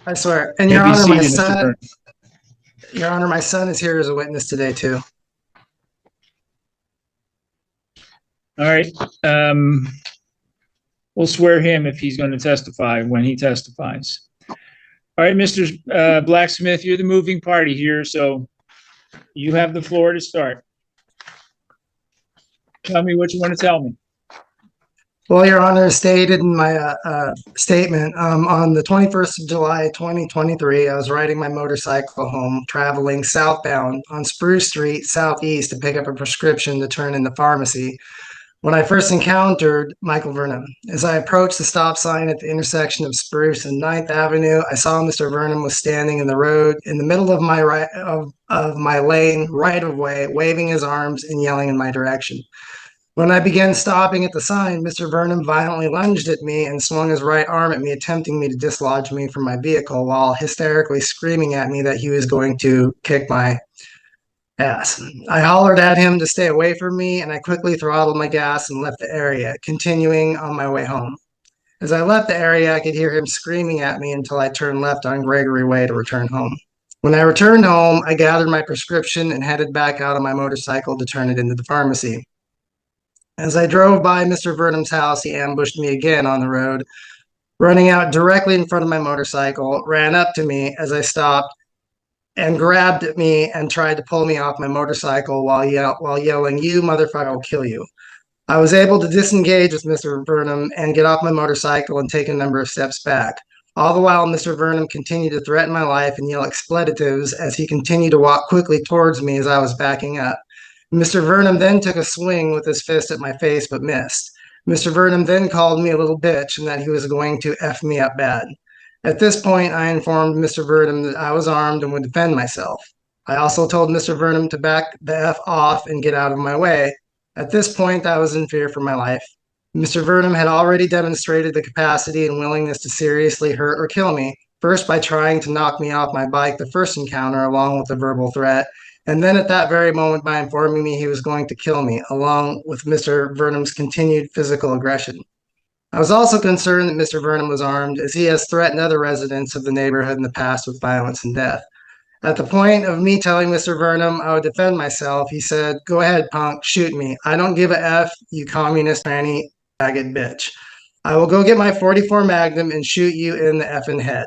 I swear. And You may be seated, Mr. Vernon. Your Honor, my son is here as a witness today too. All right. Um, we'll swear him if he's going to testify when he testifies. All right, Mr. Blacksmith, you're the moving party here, so you have the floor to start. Tell me what you want to tell me. Well, Your Honor, as stated in my statement, on the 21st of July, 2023, I was riding my motorcycle home, traveling southbound on Spruce Street, southeast, to pick up a prescription to turn in the pharmacy when I first encountered Michael Vernon. As I approached the stop sign at the intersection of Spruce and 9th Avenue, I saw Mr. Vernon was standing in the road in the middle of my lane, right of way, waving his arms and yelling in my direction. When I began stopping at the sign, Mr. Vernon violently lunged at me and swung his right arm at me, attempting me to dislodge me from my vehicle while hysterically screaming at me that he was going to kick my ass. I hollered at him to stay away from me, and I quickly throttled my gas and left the area, continuing on my way home. As I left the area, I could hear him screaming at me until I turned left on Gregory Way to return home. When I returned home, I gathered my prescription and headed back out on my motorcycle to turn it into the pharmacy. As I drove by Mr. Vernon's house, he ambushed me again on the road, running out directly in front of my motorcycle, ran up to me as I stopped, and grabbed at me and tried to pull me off my motorcycle while yelling, "You motherfucker, will kill you." I was able to disengage with Mr. Vernon and get off my motorcycle and take a number of steps back. All the while, Mr. Vernon continued to threaten my life and yell expletives as he continued to walk quickly towards me as I was backing up. Mr. Vernon then took a swing with his fist at my face but missed. Mr. Vernon then called me a little bitch and that he was going to F me up bad. At this point, I informed Mr. Vernon that I was armed and would defend myself. I also told Mr. Vernon to back the F off and get out of my way. At this point, I was in fear for my life. Mr. Vernon had already demonstrated the capacity and willingness to seriously hurt or kill me, first by trying to knock me off my bike the first encounter along with a verbal threat, and then at that very moment by informing me he was going to kill me, along with Mr. Vernon's continued physical aggression. I was also concerned that Mr. Vernon was armed, as he has threatened other residents of the neighborhood in the past with violence and death. At the point of me telling Mr. Vernon I would defend myself, he said, "Go ahead, punk, shoot me. I don't give a F, you communist fanny faggot bitch. I will go get my 44 Magnum and shoot you in the effing head."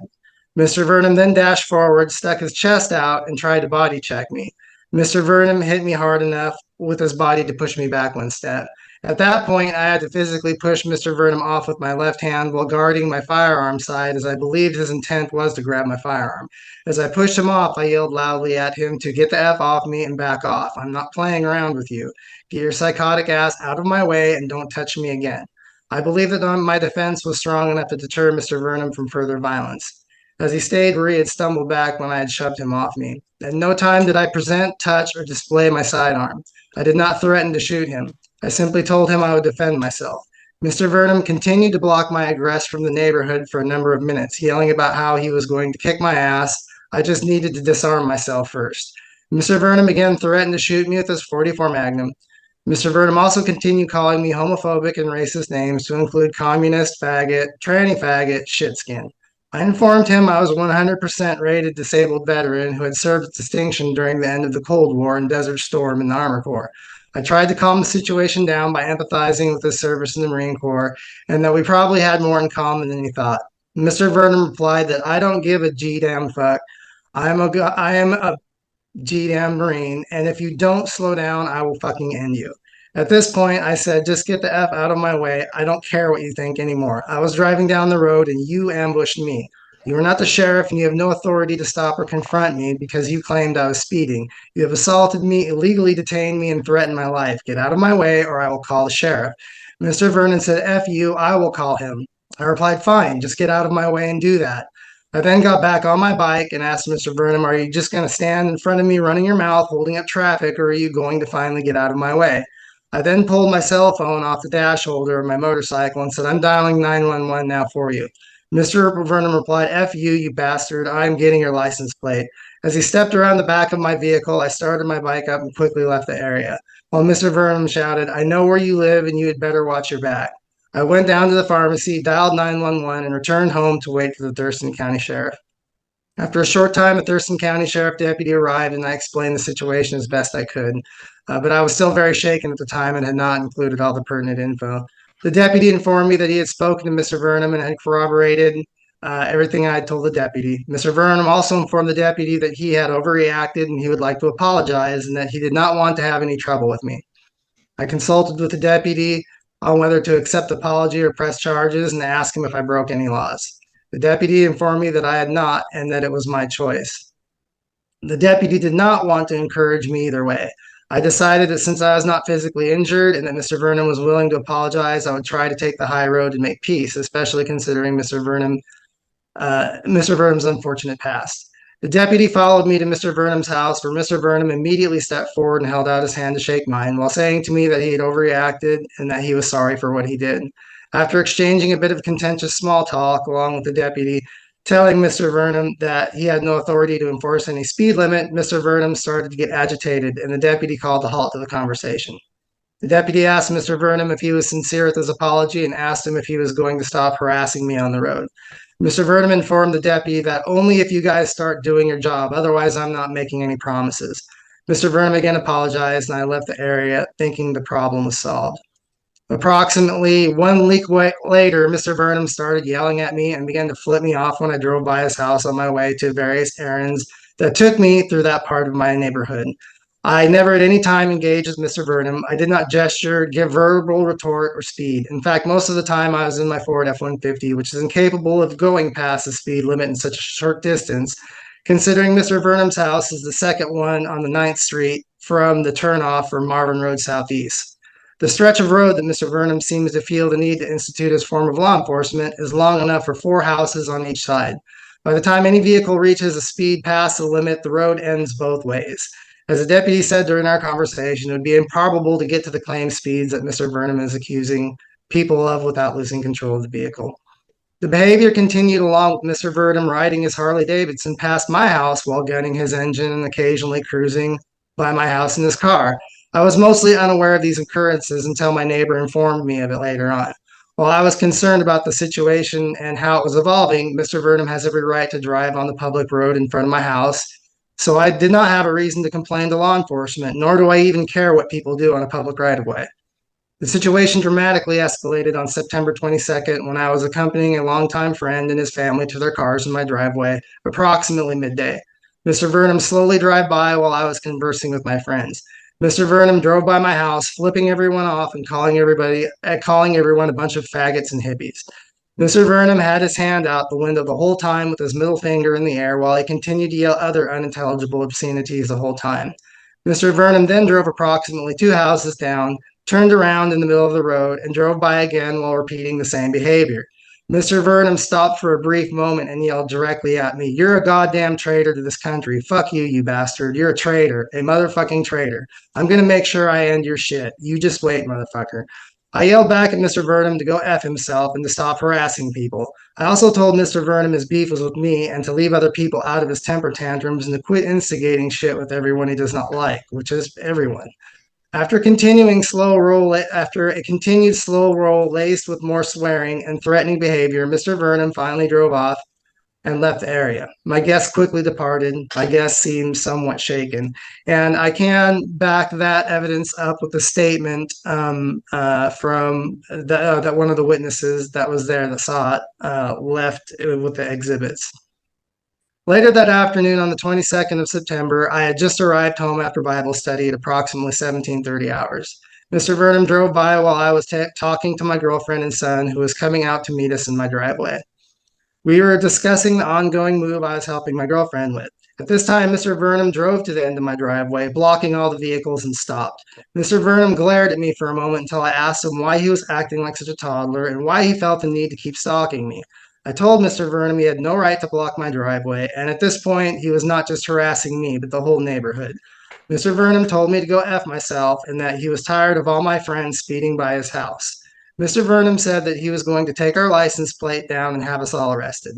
Mr. Vernon then dashed forward, stuck his chest out, and tried to body check me. Mr. Vernon hit me hard enough with his body to push me back one step. At that point, I had to physically push Mr. Vernon off with my left hand while guarding my firearm side, as I believed his intent was to grab my firearm. As I pushed him off, I yelled loudly at him to get the F off me and back off. I'm not playing around with you. Get your psychotic ass out of my way and don't touch me again. I believe that my defense was strong enough to deter Mr. Vernon from further violence, as he stayed where he had stumbled back when I had shoved him off me. At no time did I present, touch, or display my sidearm. I did not threaten to shoot him. I simply told him I would defend myself. Mr. Vernon continued to block my egress from the neighborhood for a number of minutes, yelling about how he was going to kick my ass. I just needed to disarm myself first. Mr. Vernon again threatened to shoot me with his 44 Magnum. Mr. Vernon also continued calling me homophobic and racist names to include communist, faggot, tranny faggot, shitskin. I informed him I was a 100% rated disabled veteran who had served with distinction during the end of the Cold War in Desert Storm in the Armor Corps. I tried to calm the situation down by empathizing with his service in the Marine Corps and that we probably had more in common than he thought. Mr. Vernon replied that I don't give a G-damn fuck. I am a G-damn Marine, and if you don't slow down, I will fucking end you. At this point, I said, "Just get the F out of my way. I don't care what you think anymore. I was driving down the road and you ambushed me. You are not the sheriff and you have no authority to stop or confront me because you claimed I was speeding. You have assaulted me, illegally detained me, and threatened my life. Get out of my way or I will call the sheriff." Mr. Vernon said, "F you, I will call him." I replied, "Fine, just get out of my way and do that." I then got back on my bike and asked Mr. Vernon, "Are you just going to stand in front of me running your mouth, holding up traffic, or are you going to finally get out of my way?" I then pulled my cell phone off the dash holder of my motorcycle and said, "I'm dialing 911 now for you." Mr. Vernon replied, "F you, you bastard. I'm getting your license plate." As he stepped around the back of my vehicle, I started my bike up and quickly left the area, while Mr. Vernon shouted, "I know where you live and you had better watch your back." I went down to the pharmacy, dialed 911, and returned home to wait for the Thurston County Sheriff. After a short time, a Thurston County Sheriff deputy arrived and I explained the situation as best I could. But I was still very shaken at the time and had not included all the pertinent info. The deputy informed me that he had spoken to Mr. Vernon and had corroborated everything I had told the deputy. Mr. Vernon also informed the deputy that he had overreacted and he would like to apologize and that he did not want to have any trouble with me. I consulted with the deputy on whether to accept the apology or press charges and ask him if I broke any laws. The deputy informed me that I had not and that it was my choice. The deputy did not want to encourage me either way. I decided that since I was not physically injured and that Mr. Vernon was willing to apologize, I would try to take the high road and make peace, especially considering Mr. Vernon's unfortunate past. The deputy followed me to Mr. Vernon's house, where Mr. Vernon immediately stepped forward and held out his hand to shake mine, while saying to me that he had overreacted and that he was sorry for what he did. After exchanging a bit of contentious small talk along with the deputy, telling Mr. Vernon that he had no authority to enforce any speed limit, Mr. Vernon started to get agitated, and the deputy called a halt to the conversation. The deputy asked Mr. Vernon if he was sincere with his apology and asked him if he was going to stop harassing me on the road. Mr. Vernon informed the deputy that only if you guys start doing your job, otherwise I'm not making any promises. Mr. Vernon again apologized and I left the area thinking the problem was solved. Approximately 1 week later, Mr. Vernon started yelling at me and began to flip me off when I drove by his house on my way to various errands that took me through that part of my neighborhood. I never at any time engaged with Mr. Vernon. I did not gesture, give verbal retort, or speed. In fact, most of the time I was in my Ford F-150, which is incapable of going past the speed limit in such a short distance, considering Mr. Vernon's house is the second one on the 9th Street from the turnoff for Marvin Road Southeast. The stretch of road that Mr. Vernon seems to feel the need to institute as form of law enforcement is long enough for 4 houses on each side. By the time any vehicle reaches a speed past the limit, the road ends both ways. As the deputy said during our conversation, it would be improbable to get to the claimed speeds that Mr. Vernon is accusing people of without losing control of the vehicle. The behavior continued along with Mr. Vernon riding his Harley Davidson past my house while gunning his engine and occasionally cruising by my house in his car. I was mostly unaware of these occurrences until my neighbor informed me of it later on. While I was concerned about the situation and how it was evolving, Mr. Vernon has every right to drive on the public road in front of my house. So I did not have a reason to complain to law enforcement, nor do I even care what people do on a public right-of-way. The situation dramatically escalated on September 22nd when I was accompanying a longtime friend and his family to their cars in my driveway, approximately midday. Mr. Vernon slowly drove by while I was conversing with my friends. Mr. Vernon drove by my house, flipping everyone off and calling everyone a bunch of faggots and hippies. Mr. Vernon had his hand out the window the whole time with his middle finger in the air while he continued to yell other unintelligible obscenities the whole time. Mr. Vernon then drove approximately 2 houses down, turned around in the middle of the road, and drove by again while repeating the same behavior. Mr. Vernon stopped for a brief moment and yelled directly at me, "You're a goddamn traitor to this country. Fuck you, you bastard. You're a traitor, a motherfucking traitor. I'm going to make sure I end your shit. You just wait, motherfucker." I yelled back at Mr. Vernon to go F himself and to stop harassing people. I also told Mr. Vernon his beef was with me and to leave other people out of his temper tantrums and to quit instigating shit with everyone he does not like, which is everyone. After a continued slow roll laced with more swearing and threatening behavior, Mr. Vernon finally drove off and left the area. My guest quickly departed. My guest seemed somewhat shaken. And I can back that evidence up with a statement from that one of the witnesses that was there that saw it left with the exhibits. Later that afternoon on the 22nd of September, I had just arrived home after Bible study at approximately 17:30 hours. Mr. Vernon drove by while I was talking to my girlfriend and son, who was coming out to meet us in my driveway. We were discussing the ongoing move I was helping my girlfriend with. At this time, Mr. Vernon drove to the end of my driveway, blocking all the vehicles, and stopped. Mr. Vernon glared at me for a moment until I asked him why he was acting like such a toddler and why he felt the need to keep stalking me. I told Mr. Vernon he had no right to block my driveway, and at this point, he was not just harassing me, but the whole neighborhood. Mr. Vernon told me to go F myself and that he was tired of all my friends speeding by his house. Mr. Vernon said that he was going to take our license plate down and have us all arrested.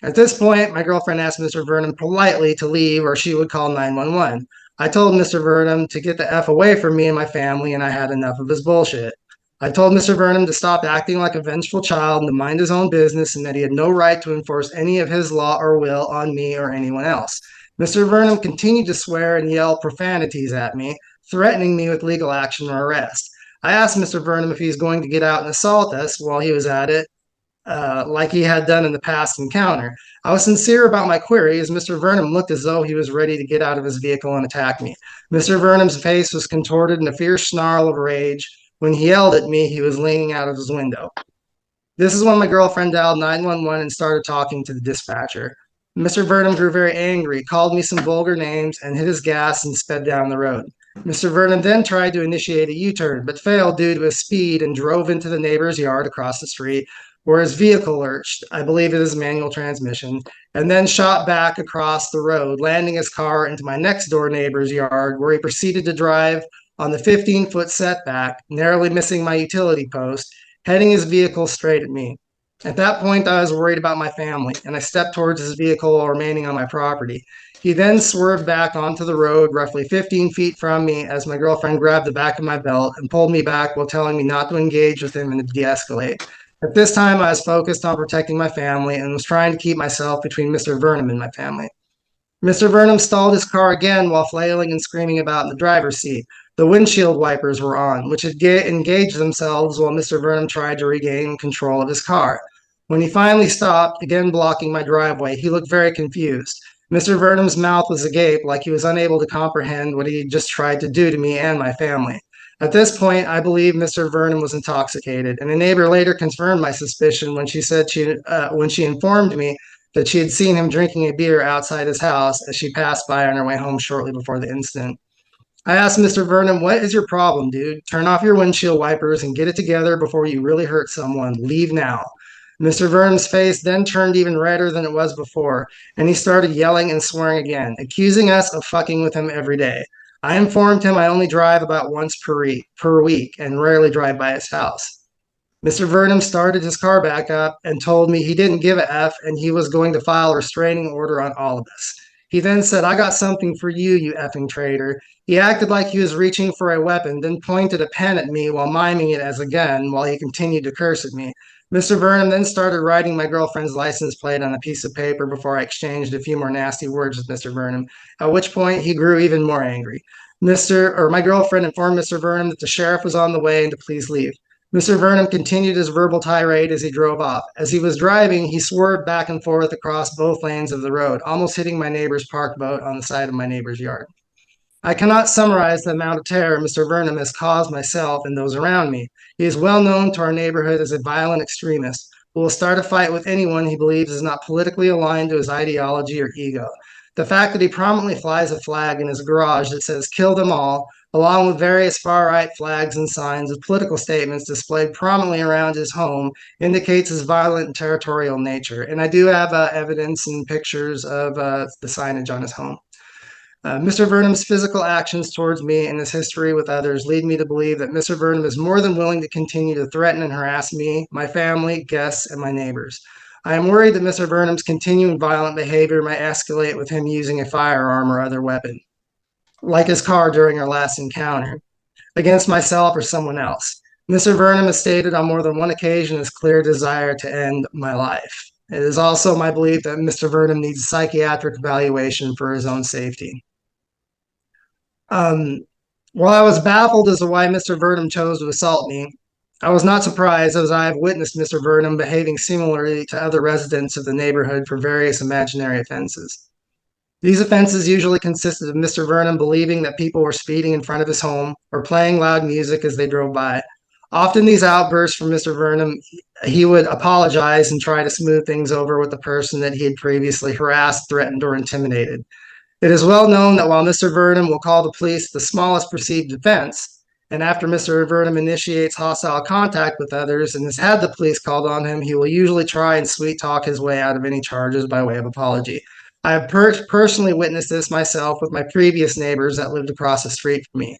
At this point, my girlfriend asked Mr. Vernon politely to leave or she would call 911. I told Mr. Vernon to get the F away from me and my family, and I had enough of his bullshit. I told Mr. Vernon to stop acting like a vengeful child and to mind his own business, and that he had no right to enforce any of his law or will on me or anyone else. Mr. Vernon continued to swear and yell profanities at me, threatening me with legal action or arrest. I asked Mr. Vernon if he was going to get out and assault us while he was at it, like he had done in the past encounter. I was sincere about my query, as Mr. Vernon looked as though he was ready to get out of his vehicle and attack me. Mr. Vernon's face was contorted in a fierce snarl of rage. When he yelled at me, he was leaning out of his window. This is when my girlfriend dialed 911 and started talking to the dispatcher. Mr. Vernon grew very angry, called me some vulgar names, and hit his gas and sped down the road. Mr. Vernon then tried to initiate a U-turn, but failed due to his speed and drove into the neighbor's yard across the street, where his vehicle lurched, I believe it is manual transmission, and then shot back across the road, landing his car into my next door neighbor's yard, where he proceeded to drive on the 15-foot setback, narrowly missing my utility post, heading his vehicle straight at me. At that point, I was worried about my family, and I stepped towards his vehicle while remaining on my property. He then swerved back onto the road roughly 15 feet from me as my girlfriend grabbed the back of my belt and pulled me back while telling me not to engage with him and to de-escalate. At this time, I was focused on protecting my family and was trying to keep myself between Mr. Vernon and my family. Mr. Vernon stalled his car again while flailing and screaming about in the driver's seat. The windshield wipers were on, which had engaged themselves while Mr. Vernon tried to regain control of his car. When he finally stopped, again blocking my driveway, he looked very confused. Mr. Vernon's mouth was agape, like he was unable to comprehend what he had just tried to do to me and my family. At this point, I believe Mr. Vernon was intoxicated, and a neighbor later confirmed my suspicion when she informed me that she had seen him drinking a beer outside his house as she passed by on her way home shortly before the incident. I asked Mr. Vernon, "What is your problem, dude? Turn off your windshield wipers and get it together before you really hurt someone. Leave now." Mr. Vernon's face then turned even redder than it was before, and he started yelling and swearing again, accusing us of fucking with him every day. I informed him I only drive about once per week and rarely drive by his house. Mr. Vernon started his car back up and told me he didn't give a F and he was going to file a restraining order on all of us. He then said, "I got something for you, you effing traitor." He acted like he was reaching for a weapon, then pointed a pen at me while miming it as a gun while he continued to curse at me. Mr. Vernon then started writing my girlfriend's license plate on a piece of paper before I exchanged a few more nasty words with Mr. Vernon, at which point he grew even more angry. My girlfriend informed Mr. Vernon that the sheriff was on the way and to please leave. Mr. Vernon continued his verbal tirade as he drove off. As he was driving, he swerved back and forth across both lanes of the road, almost hitting my neighbor's park boat on the side of my neighbor's yard. I cannot summarize the amount of terror Mr. Vernon has caused myself and those around me. He is well known to our neighborhood as a violent extremist who will start a fight with anyone he believes is not politically aligned to his ideology or ego. The fact that he prominently flies a flag in his garage that says "kill them all," along with various far-right flags and signs with political statements displayed prominently around his home, indicates his violent and territorial nature. And I do have evidence and pictures of the signage on his home. Mr. Vernon's physical actions towards me and his history with others lead me to believe that Mr. Vernon is more than willing to continue to threaten and harass me, my family, guests, and my neighbors. I am worried that Mr. Vernon's continuing violent behavior might escalate with him using a firearm or other weapon, like his car during our last encounter, against myself or someone else. Mr. Vernon has stated on more than one occasion his clear desire to end my life. It is also my belief that Mr. Vernon needs psychiatric evaluation for his own safety. While I was baffled as to why Mr. Vernon chose to assault me, I was not surprised, as I have witnessed Mr. Vernon behaving similarly to other residents of the neighborhood for various imaginary offenses. These offenses usually consisted of Mr. Vernon believing that people were speeding in front of his home or playing loud music as they drove by. Often these outbursts from Mr. Vernon, he would apologize and try to smooth things over with the person that he had previously harassed, threatened, or intimidated. It is well known that while Mr. Vernon will call the police the smallest perceived offense, and after Mr. Vernon initiates hostile contact with others and has had the police called on him, he will usually try and sweet talk his way out of any charges by way of apology. I have personally witnessed this myself with my previous neighbors that lived across the street from me.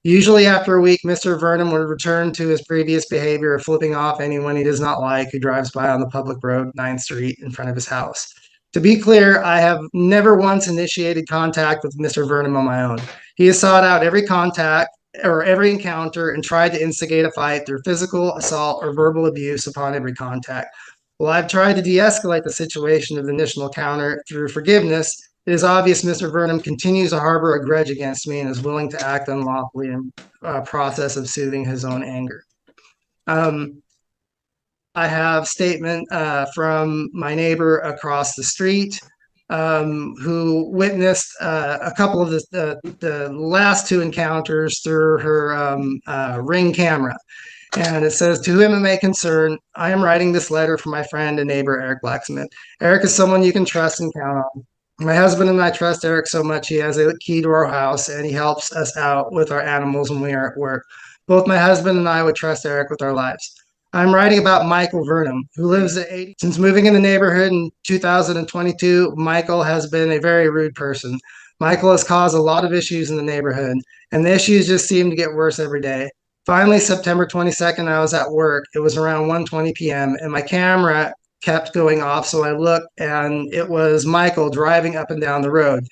Usually after a week, Mr. Vernon would return to his previous behavior of flipping off anyone he does not like who drives by on the public road, 9th Street, in front of his house. To be clear, I have never once initiated contact with Mr. Vernon on my own. He has sought out every contact every encounter and tried to instigate a fight through physical assault or verbal abuse upon every contact. While I've tried to de-escalate the situation of the initial encounter through forgiveness, it is obvious Mr. Vernon continues to harbor a grudge against me and is willing to act unlawfully in process of soothing his own anger. I have statement from my neighbor across the street who witnessed a couple of the last two encounters through her Ring camera. And it says, to whom it may concern, I am writing this letter for my friend and neighbor, Eric Blacksmith. Eric is someone you can trust and count on. My husband and I trust Eric so much he has a key to our house and he helps us out with our animals when we are at work. Both my husband and I would trust Eric with our lives. I'm writing about Michael Vernon, who lives at 80. Since moving in the neighborhood in 2022, Michael has been a very rude person. Michael has caused a lot of issues in the neighborhood, and the issues just seem to get worse every day. Finally, September 22nd, I was at work. It was around 1:20 p.m. and my camera kept going off. So I looked and it was Michael driving up and down the road.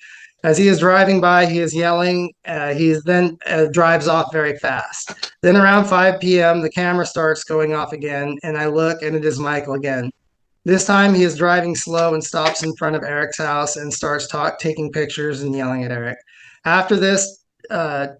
As he is driving by, he is yelling. He then drives off very fast. Then around 5 p.m., the camera starts going off again, and I look, and it is Michael again. This time, he is driving slow and stops in front of Eric's house and starts taking pictures and yelling at Eric. After this,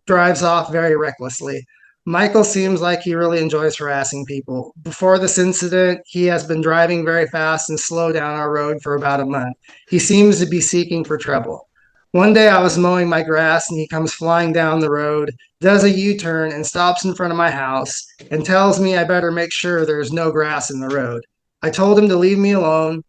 drives off very recklessly. Michael seems like he really enjoys harassing people. Before this incident, he has been driving very fast and slow down our road for about a month. He seems to be seeking for trouble. One day I was mowing my grass and he comes flying down the road, does a U-turn and stops in front of my house and tells me I better make sure there's no grass in the road. I told him to leave me alone.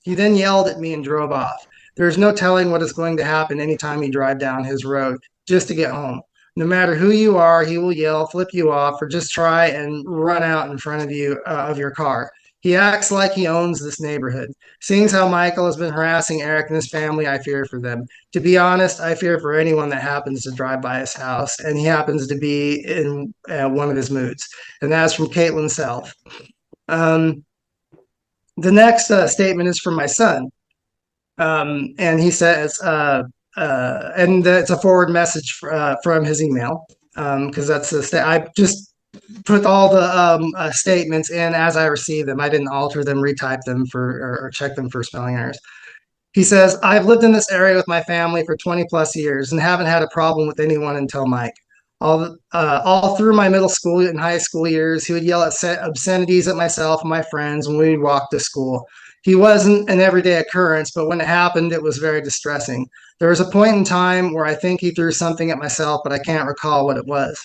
He then yelled at me and drove off. There's no telling what is going to happen anytime you drive down his road just to get home. No matter who you are, he will yell, flip you off, or just try and run out in front of you of your car. He acts like he owns this neighborhood. Seeing how Michael has been harassing Eric and his family, I fear for them. To be honest, I fear for anyone that happens to drive by his house, and he happens to be in one of his moods. And that's from Caitlin Self. The next statement is from my son. And he says, and it's a forward message from his email because that's the I just put all the statements in as I receive them. I didn't alter them, retype them or check them for spelling errors. He says, I've lived in this area with my family for 20 plus years and haven't had a problem with anyone until Mike. All through my middle school and high school years, he would yell at obscenities at myself and my friends when we would walk to school. He wasn't an everyday occurrence, but when it happened, it was very distressing. There was a point in time where I think he threw something at myself, but I can't recall what it was.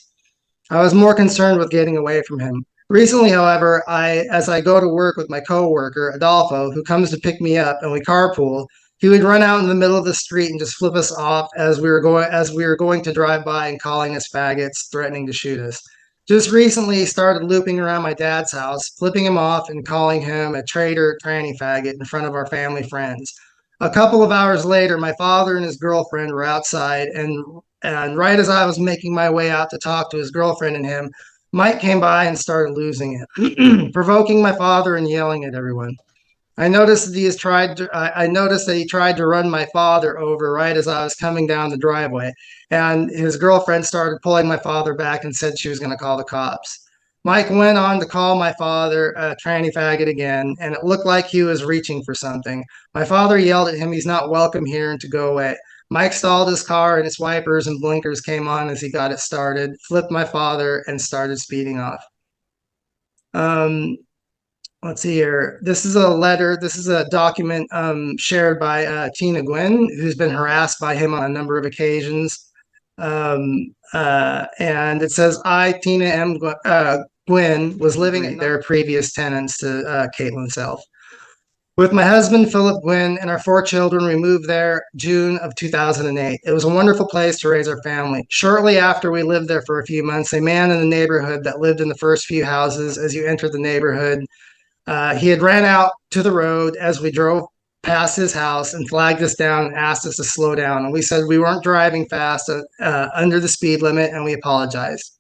I was more concerned with getting away from him. Recently, however, as I go to work with my coworker, Adolfo, who comes to pick me up and we carpool, he would run out in the middle of the street and just flip us off as we were going to drive by and calling us faggots, threatening to shoot us. Just recently, he started looping around my dad's house, flipping him off and calling him a traitor, tranny faggot in front of our family friends. A couple of hours later, my father and his girlfriend were outside, and right as I was making my way out to talk to his girlfriend and him, Mike came by and started losing it, provoking my father and yelling at everyone. I noticed that he tried to run my father over right as I was coming down the driveway, and his girlfriend started pulling my father back and said she was going to call the cops. Mike went on to call my father a tranny faggot again, and it looked like he was reaching for something. My father yelled at him he's not welcome here and to go away. Mike stalled his car and its wipers and blinkers came on as he got it started, flipped my father, and started speeding off. Let's see here. This is a letter. This is a document shared by Tina Gwynn, who's been harassed by him on a number of occasions. And it says, I, Tina M. Gwynn, was living at their previous tenants to Caitlin Self. With my husband, Philip Gwynn, and our 4 children, we moved there June of 2008. It was a wonderful place to raise our family. Shortly after we lived there for a few months, a man in the neighborhood that lived in the first few houses as you entered the neighborhood, he had ran out to the road as we drove past his house and flagged us down and asked us to slow down. And we said we weren't driving fast under the speed limit, and we apologized.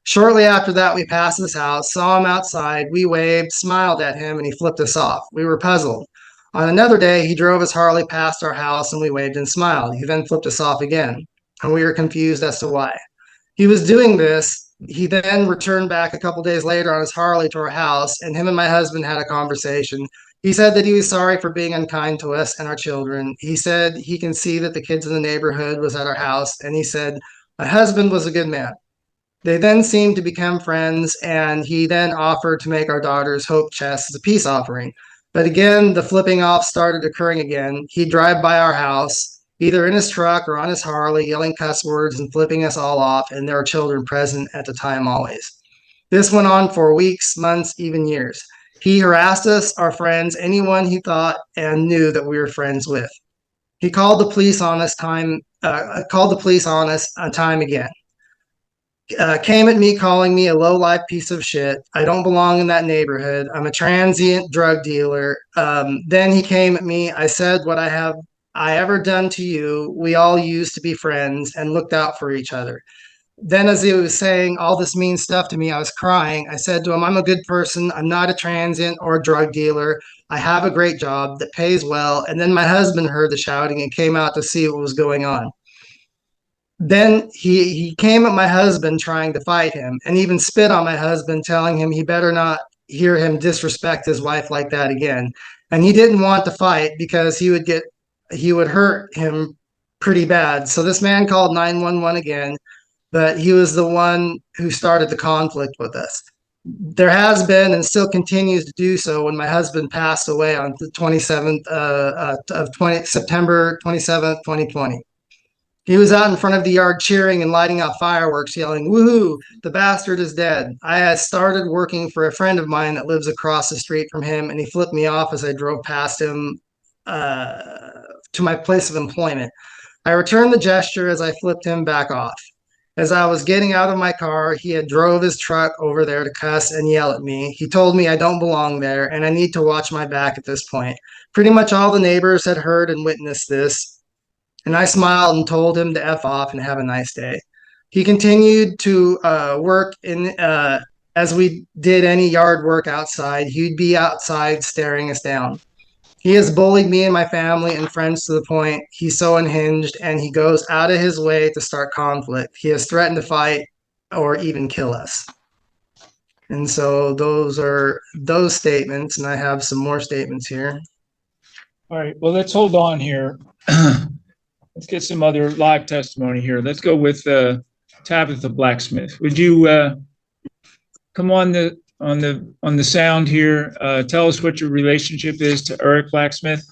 Shortly after that, we passed his house, saw him outside, we waved, smiled at him, and he flipped us off. We were puzzled. On another day, he drove his Harley past our house, and we waved and smiled. He then flipped us off again, and we were confused as to why. He was doing this. He then returned back a couple days later on his Harley to our house, and him and my husband had a conversation. He said that he was sorry for being unkind to us and our children. He said he can see that the kids in the neighborhood was at our house, and he said my husband was a good man. They then seemed to become friends, and he then offered to make our daughter's hope chest as a peace offering. But again, the flipping off started occurring again. He'd drive by our house, either in his truck or on his Harley, yelling cuss words and flipping us all off, and there were children present at the time always. This went on for weeks, months, even years. He harassed us, our friends, anyone he thought and knew that we were friends with. He called the police on us time again. Came at me calling me a low-life piece of shit. I don't belong in that neighborhood. I'm a transient drug dealer. Then he came at me. I said, what have I ever done to you? We all used to be friends and looked out for each other. Then as he was saying all this mean stuff to me, I was crying. I said to him, I'm a good person. I'm not a transient or a drug dealer. I have a great job that pays well. And then my husband heard the shouting and came out to see what was going on. Then he came at my husband trying to fight him and even spit on my husband, telling him he better not hear him disrespect his wife like that again. And he didn't want to fight because he would hurt him pretty bad. So this man called 911 again, but he was the one who started the conflict with us. There has been and still continues to do so when my husband passed away on the 27th of September 27th, 2020. He was out in front of the yard cheering and lighting out fireworks, yelling, woohoo, the bastard is dead. I had started working for a friend of mine that lives across the street from him, and he flipped me off as I drove past him to my place of employment. I returned the gesture as I flipped him back off. As I was getting out of my car, he had drove his truck over there to cuss and yell at me. He told me I don't belong there and I need to watch my back at this point. Pretty much all the neighbors had heard and witnessed this. And I smiled and told him to F off and have a nice day. He continued to work as we did any yard work outside. He'd be outside staring us down. He has bullied me and my family and friends to the point he's so unhinged, and he goes out of his way to start conflict. He has threatened to fight or even kill us. And so those are those statements, and I have some more statements here. All right, well, let's hold on here. Let's get some other live testimony here. Let's go with Tabitha Blacksmith. Would you come on the sound here? Tell us what your relationship is to Eric Blacksmith.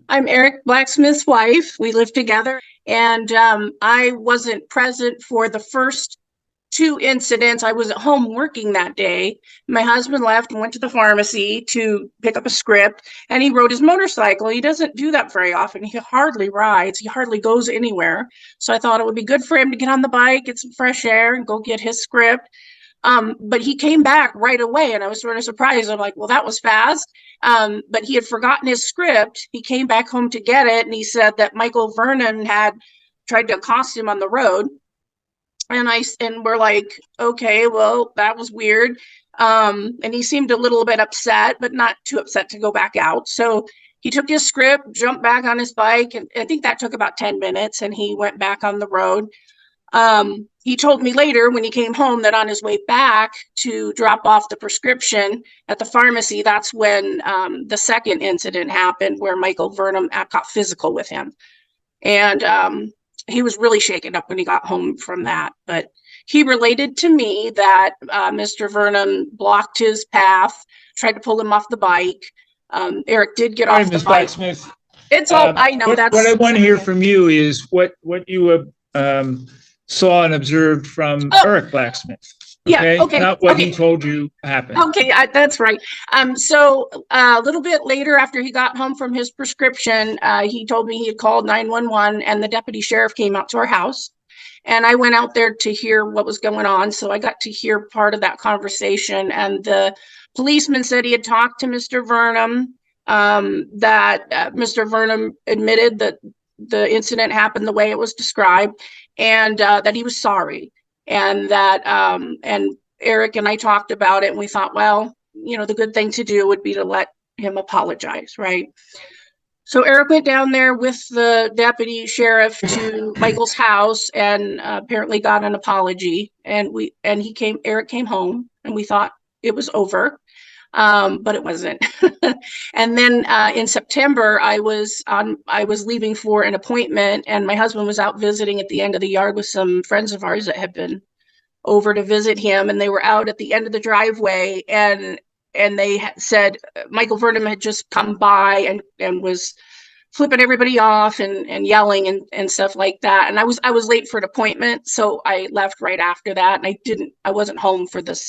I'm Eric Blacksmith's wife. We live together, and I wasn't present for the first two incidents. I was at home working that day. My husband left and went to the pharmacy to pick up a script, and he rode his motorcycle. He doesn't do that very often. He hardly rides. He hardly goes anywhere. So I thought it would be good for him to get on the bike, get some fresh air, and go get his script. But he came back right away, and I was sort of surprised. I'm like, well, that was fast. But he had forgotten his script. He came back home to get it, and he said that Michael Vernon had tried to accost him on the road. And we're like, okay, well, that was weird. And he seemed a little bit upset, but not too upset to go back out. So he took his script, jumped back on his bike, and I think that took about 10 minutes, and he went back on the road. He told me later when he came home that on his way back to drop off the prescription at the pharmacy, that's when the second incident happened where Michael Vernon got physical with him. And he was really shaken up when he got home from that. But he related to me that Mr. Vernon blocked his path, tried to pull him off the bike. Eric did get off the Ms. bike. Blacksmith, It's all I know. what I want to hear from you is what you saw and observed from Eric Blacksmith. Okay? Yeah, okay. Not what okay. he told you happened. Okay, that's right. So a little bit later, after he got home from his prescription, he told me he had called 911, and the deputy sheriff came out to our house. And I went out there to hear what was going on. So I got to hear part of that conversation. And the policeman said he had talked to Mr. Vernon, that Mr. Vernon admitted that the incident happened the way it was described, and that he was sorry. And that and Eric and I talked about it, and we thought, well, you know, the good thing to do would be to let him apologize, right? So Eric went down there with the deputy sheriff to Michael's house and apparently got an apology. And Eric came home and we thought it was over. But it wasn't. And then in September, I was leaving for an appointment, and my husband was out visiting at the end of the yard with some friends of ours that had been over to visit him, and they were out at the end of the driveway, and they said Michael Vernon had just come by and was flipping everybody off and yelling and stuff like that. And I was late for an appointment, so I left right after that, and I wasn't home for the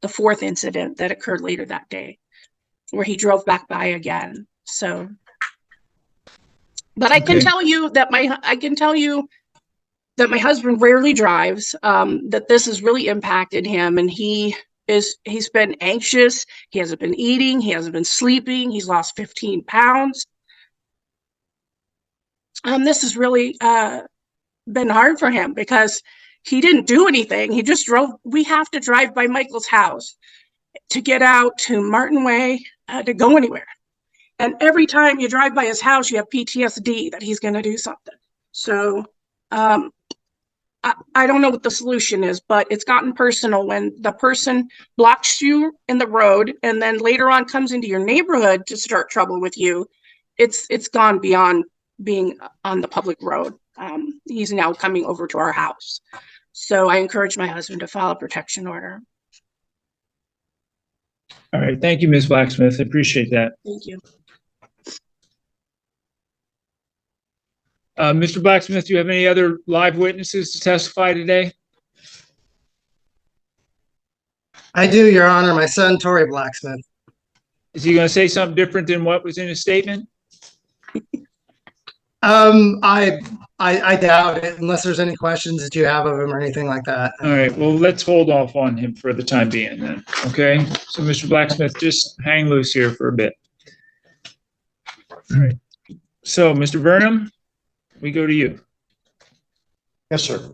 fourth incident that occurred later that day, where he drove back by again. So, but I can tell you that my husband rarely drives, that this has really impacted him, and he's been anxious. He hasn't been eating. He hasn't been sleeping. He's lost 15 pounds. This has really been hard for him because he didn't do anything. He just drove. We have to drive by Michael's house to get out to Martin Way, to go anywhere. And every time you drive by his house, you have PTSD that he's going to do something. So I don't know what the solution is, but it's gotten personal when the person blocks you in the road and then later on comes into your neighborhood to start trouble with you. It's gone beyond being on the public road. He's now coming over to our house. So I encourage my husband to file a protection order. All right. Thank you, Ms. Blacksmith. I appreciate that. Thank you. Mr. Blacksmith, do you have any other live witnesses to testify today? I do, Your Honor. My son, Tory Blacksmith. Is he going to say something different than what was in his statement? I doubt it, unless there's any questions that you have of him or anything like that. All right. Well, let's hold off on him for the time being then. Okay. So, Mr. Blacksmith, just hang loose here for a bit. All right. So, Mr. Vernon, we go to you. Yes, sir.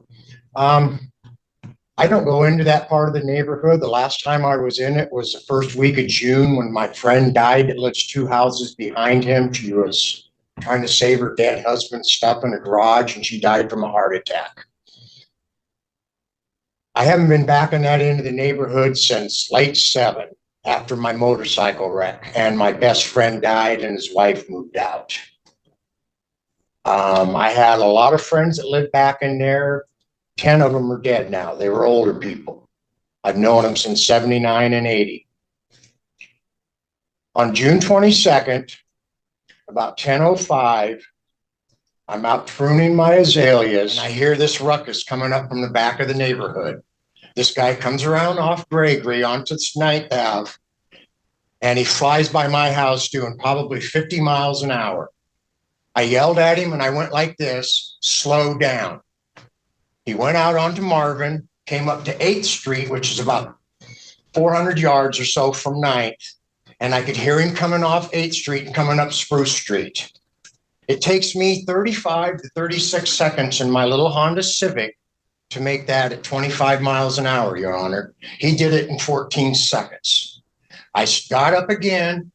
I don't go into that part of the neighborhood. The last time I was in it was the first week of June when my friend died that lives 2 houses behind him. She was trying to save her dead husband's stuff in a garage, and she died from a heart attack. I haven't been back in that end of the neighborhood since late 7 after my motorcycle wreck, and my best friend died and his wife moved out. I had a lot of friends that lived back in there. 10 of them are dead now. They were older people. I've known them since 79 and 80. On June 22nd, about 10:05, I'm out pruning my azaleas, and I hear this ruckus coming up from the back of the neighborhood. This guy comes around off Gregory onto Ninth Ave, and he flies by my house doing probably 50 miles an hour. I yelled at him and I went like this, slow down. He went out onto Marvin, came up to 8th Street, which is about 400 yards or so from 9th. And I could hear him coming off 8th Street and coming up Spruce Street. It takes me 35 to 36 seconds in my little Honda Civic to make that at 25 miles an hour, Your Honor. He did it in 14 seconds. I got up again,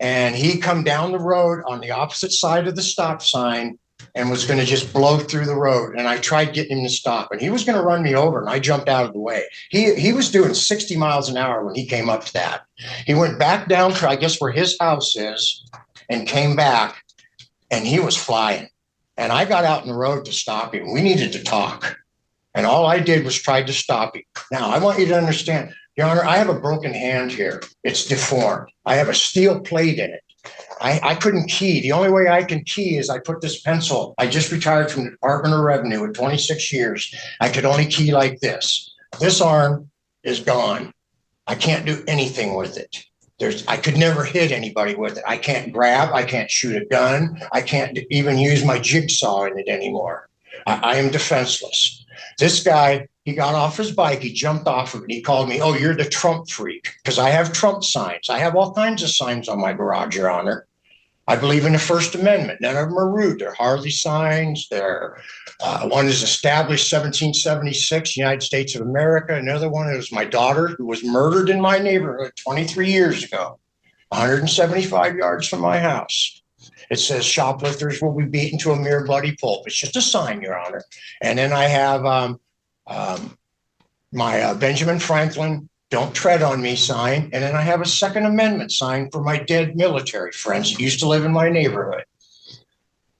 and he come down the road on the opposite side of the stop sign and was going to just blow through the road. And I tried getting him to stop, and he was going to run me over, and I jumped out of the way. He was doing 60 miles an hour when he came up to that. He went back down to, I guess, where his house is and came back, and he was flying. And I got out in the road to stop him. We needed to talk. And all I did was try to stop him. Now, I want you to understand, Your Honor, I have a broken hand here. It's deformed. I have a steel plate in it. I couldn't key. The only way I can key is I put this pencil. I just retired from the Department of Revenue at 26 years. I could only key like this. This arm is gone. I can't do anything with it. I could never hit anybody with it. I can't grab. I can't shoot a gun. I can't even use my jigsaw in it anymore. I am defenseless. This guy, he got off his bike. He jumped off of it. He called me, "Oh, you're the Trump freak," because I have Trump signs. I have all kinds of signs on my garage, Your Honor. I believe in the First Amendment. None of them are rude. They're Harley signs. One is established 1776, United States of America. Another one is my daughter, who was murdered in my neighborhood 23 years ago, 175 yards from my house. It says shoplifters will be beaten to a mere bloody pulp. It's just a sign, Your Honor. And then I have my Benjamin Franklin "Don't Tread on Me" sign. And then I have a Second Amendment sign for my dead military friends that used to live in my neighborhood.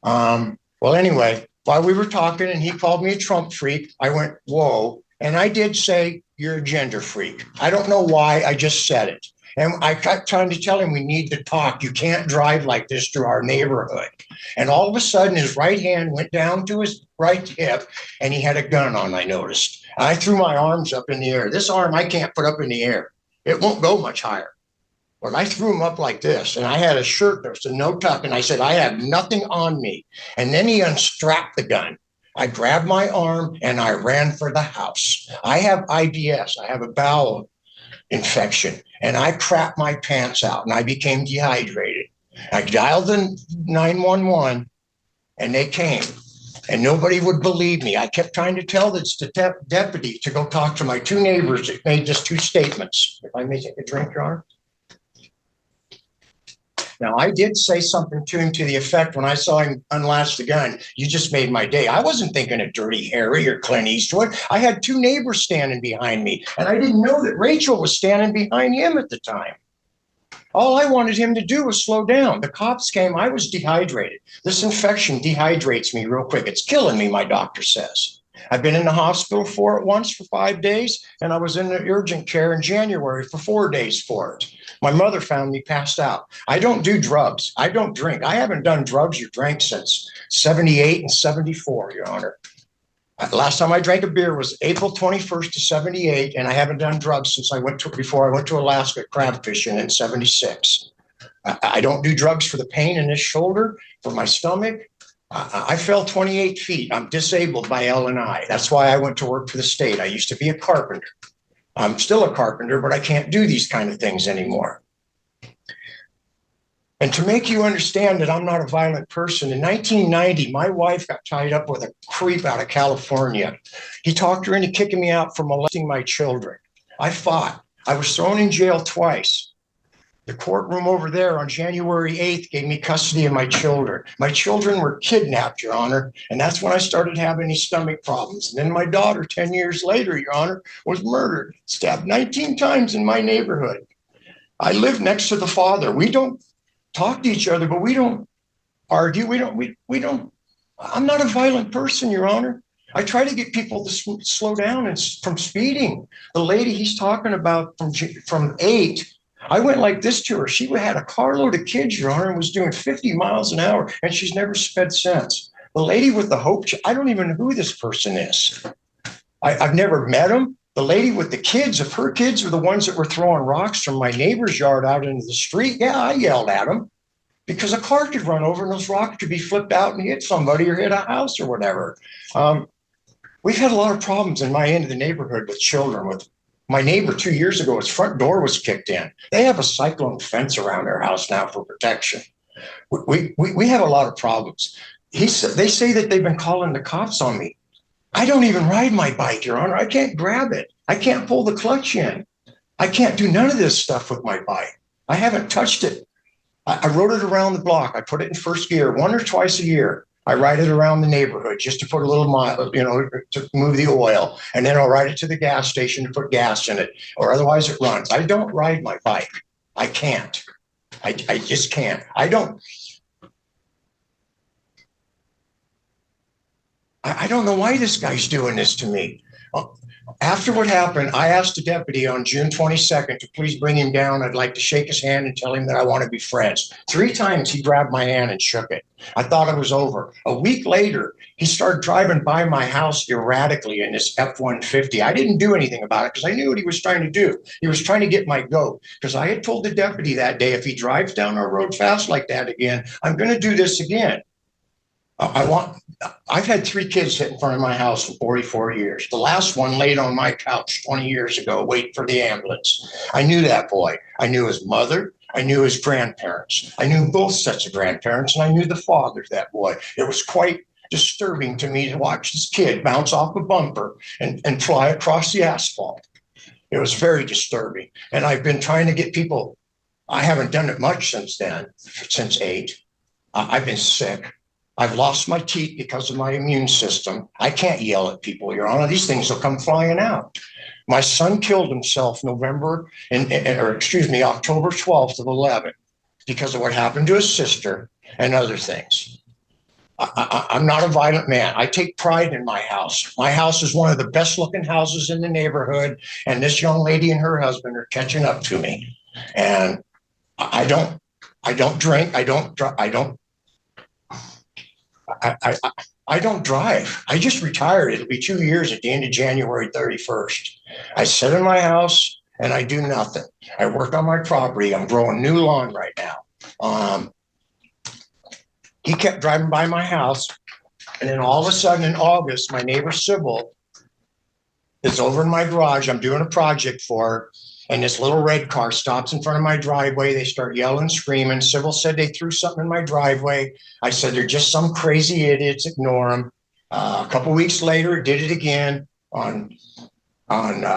Well, anyway, while we were talking and he called me a Trump freak, I went, whoa. And I did say, "You're a gender freak." I don't know why, I just said it. And I kept trying to tell him, we need to talk. You can't drive like this through our neighborhood. And all of a sudden, his right hand went down to his right hip and he had a gun on, I noticed. I threw my arms up in the air. This arm I can't put up in the air. It won't go much higher. But I threw him up like this, and I had a shirt that was a no tuck, and I said, "I have nothing on me." And then he unstrapped the gun. I grabbed my arm and I ran for the house. I have IBS. I have a bowel infection, and I crapped my pants out and I became dehydrated. I dialed the 911 and they came, and nobody would believe me. I kept trying to tell this deputy to go talk to my two neighbors that made just two statements. If I may take a drink, Your Honor. Now, I did say something to him to the effect when I saw him unlatch the gun, "You just made my day." I wasn't thinking of Dirty Harry or Clint Eastwood. I had two neighbors standing behind me, and I didn't know that Rachel was standing behind him at the time. All I wanted him to do was slow down. The cops came. I was dehydrated. This infection dehydrates me real quick. It's killing me, my doctor says. I've been in the hospital for it once for 5 days, and I was in the urgent care in January for 4 days for it. My mother found me passed out. I don't do drugs. I don't drink. I haven't done drugs or drank since 78 and 74, Your Honor. Last time I drank a beer was April 21st of 78, and I haven't done drugs since before I went to Alaska crab fishing in 76. I don't do drugs for the pain in this shoulder, for my stomach. I fell 28 feet. I'm disabled by L&I. That's why I went to work for the state. I used to be a carpenter. I'm still a carpenter, but I can't do these kind of things anymore. And to make you understand that I'm not a violent person, in 1990, my wife got tied up with a creep out of California. He talked her into kicking me out for molesting my children. I fought. I was thrown in jail twice. The courtroom over there on January 8th gave me custody of my children. My children were kidnapped, Your Honor, and that's when I started having these stomach problems. And then my daughter, 10 years later, Your Honor, was murdered, stabbed 19 times in my neighborhood. I live next to the father. We don't talk to each other, but we don't argue. We don't. I'm not a violent person, Your Honor. I try to get people to slow down and from speeding. The lady he's talking about from 8, I went like this to her. She had a carload of kids, Your Honor, and was doing 50 miles an hour, and she's never sped since. The lady with the hope, I don't even know who this person is. I've never met him. The lady with the kids, if her kids are the ones that were throwing rocks from my neighbor's yard out into the street, yeah, I yelled at them because a car could run over and those rocks could be flipped out and hit somebody or hit a house or whatever. We've had a lot of problems in my end of the neighborhood with children. With my neighbor 2 years ago, his front door was kicked in. They have a cyclone fence around their house now for protection. We have a lot of problems. They say that they've been calling the cops on me. I don't even ride my bike, Your Honor. I can't grab it. I can't pull the clutch in. I can't do none of this stuff with my bike. I haven't touched it. I rode it around the block. I put it in first gear 1 or twice a year. I ride it around the neighborhood just to put a little mile, to move the oil. And then I'll ride it to the gas station to put gas in it, or otherwise it runs. I don't ride my bike. I can't. I just can't. I don't know why this guy's doing this to me. After what happened, I asked the deputy on June 22nd to please bring him down. I'd like to shake his hand and tell him that I want to be friends. 3 times he grabbed my hand and shook it. I thought it was over. A week later, he started driving by my house erratically in this F-150. I didn't do anything about it because I knew what he was trying to do. He was trying to get my goat because I had told the deputy that day, if he drives down our road fast like that again, I'm going to do this again. I've had 3 kids sit in front of my house for 44 years. The last one laid on my couch 20 years ago, waiting for the ambulance. I knew that boy. I knew his mother. I knew his grandparents. I knew both sets of grandparents, and I knew the father of that boy. It was quite disturbing to me to watch this kid bounce off a bumper and fly across the asphalt. It was very disturbing. And I've been trying to get people. I haven't done it much since then, since 8. I've been sick. I've lost my teeth because of my immune system. I can't yell at people, Your Honor. These things will come flying out. My son killed himself October 12th of 11 because of what happened to his sister and other things. I'm not a violent man. I take pride in my house. My house is one of the best looking houses in the neighborhood. And this young lady and her husband are catching up to me. And I don't drink. I don't drive. I just retired. It'll be 2 years at the end of January 31st. I sit in my house and I do nothing. I work on my property. I'm growing new lawn right now. He kept driving by my house. And then all of a sudden in August, my neighbor Sybil is over in my garage. I'm doing a project for her. And this little red car stops in front of my driveway. They start yelling, screaming. Sybil said they threw something in my driveway. I said, they're just some crazy idiots. Ignore them. A couple weeks later, it did it again. On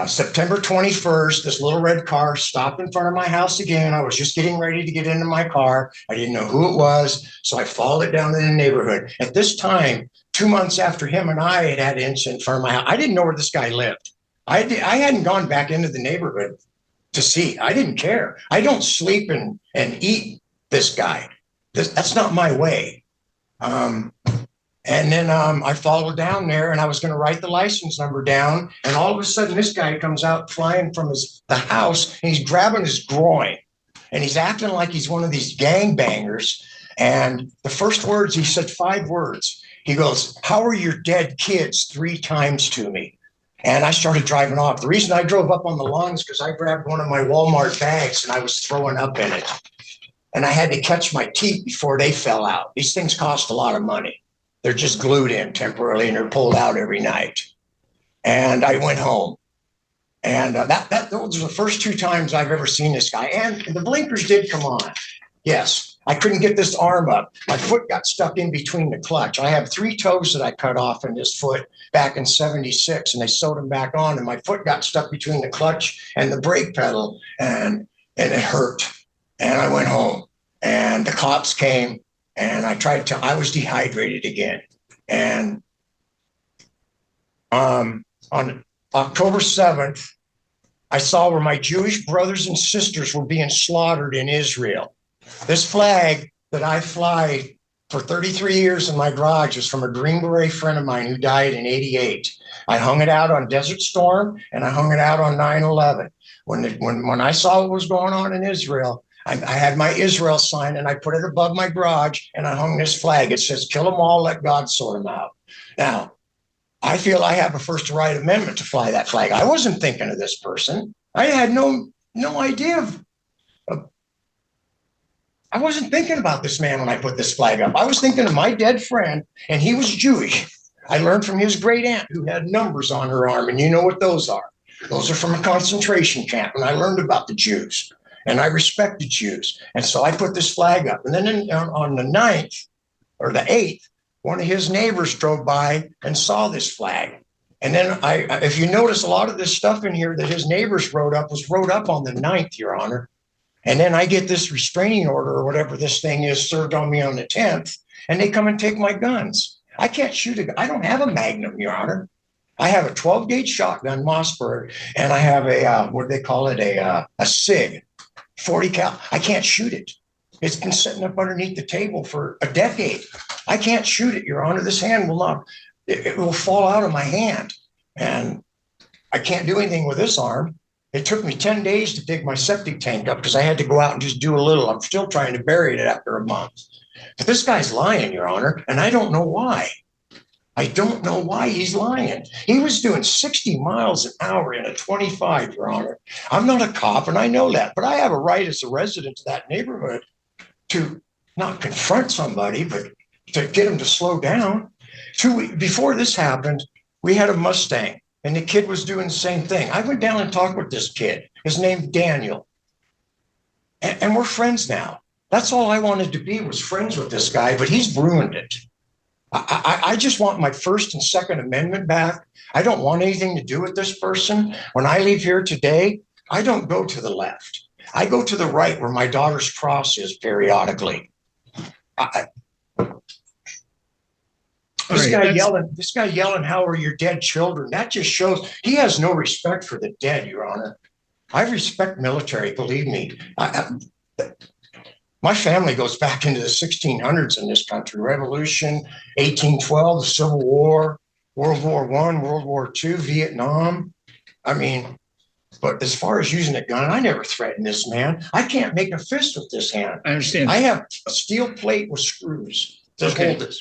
September 21st, this little red car stopped in front of my house again. I was just getting ready to get into my car. I didn't know who it was. So I followed it down in the neighborhood. At this time, 2 months after him and I had had an incident in front of my house, I didn't know where this guy lived. I hadn't gone back into the neighborhood to see. I didn't care. I don't sleep and eat this guy. That's not my way. And then I followed down there and I was going to write the license number down. And all of a sudden, this guy comes out flying from the house and he's grabbing his groin and he's acting like he's one of these gangbangers. And the first words, he said 5 words. He goes, "How are your dead kids?" 3 times to me. And I started driving off. The reason I drove up on the lawn is because I grabbed one of my Walmart bags and I was throwing up in it. And I had to catch my teeth before they fell out. These things cost a lot of money. They're just glued in temporarily and they're pulled out every night. And I went home. And those were the first 2 times I've ever seen this guy. And the blinkers did come on. Yes, I couldn't get this arm up. My foot got stuck in between the clutch. I have 3 toes that I cut off in this foot back in '76, and they sewed them back on. And my foot got stuck between the clutch and the brake pedal, and it hurt. And I went home, and the cops came, and I was dehydrated again. And on October 7th, I saw where my Jewish brothers and sisters were being slaughtered in Israel. This flag that I fly for 33 years in my garage is from a Green Beret friend of mine who died in '88. I hung it out on Desert Storm and I hung it out on 9/11. When I saw what was going on in Israel, I had my Israel sign and I put it above my garage and I hung this flag. It says, "Kill them all, let God sort them out." Now, I feel I have a First Right Amendment to fly that flag. I wasn't thinking of this person. I had no idea I wasn't thinking about this man when I put this flag up. I was thinking of my dead friend, and he was Jewish. I learned from his great aunt who had numbers on her arm, and you know what those are. Those are from a concentration camp, and I learned about the Jews, and I respect the Jews. And so I put this flag up. And then on the 9th or the 8th, one of his neighbors drove by and saw this flag. And then if you notice, a lot of this stuff in here that his neighbors wrote up was wrote up on the 9th, Your Honor. And then I get this restraining order or whatever this thing is served on me on the 10th, and they come and take my guns. I can't shoot I don't have a Magnum, Your Honor. I have a 12-gauge shotgun, Mossberg, and I have a SIG, 40 cal. I can't shoot it. It's been sitting up underneath the table for a decade. I can't shoot it, Your Honor. This hand will not, it will fall out of my hand. And I can't do anything with this arm. It took me 10 days to dig my septic tank up because I had to go out and just do a little. I'm still trying to bury it after a month. But this guy's lying, Your Honor, and I don't know why. I don't know why he's lying. He was doing 60 miles an hour in a 25, Your Honor. I'm not a cop, and I know that, but I have a right as a resident of that neighborhood to not confront somebody, but to get him to slow down. Before this happened, we had a Mustang. And the kid was doing the same thing. I went down and talked with this kid. His name's Daniel. And we're friends now. That's all I wanted to be, was friends with this guy, but he's ruined it. I just want my First and Second Amendment back. I don't want anything to do with this person. When I leave here today, I don't go to the left. I go to the right where my daughter's cross is periodically. This right, guy yelling, how are your dead children? That just shows he has no respect for the dead, Your Honor. I respect military, believe me. My family goes back into the 1600s in this country. Revolution, 1812, the Civil War, World War I, World War II, Vietnam. I mean, but as far as using a gun, I never threatened this man. I can't make a fist with this hand. I understand. I have a steel plate with screws to hold it.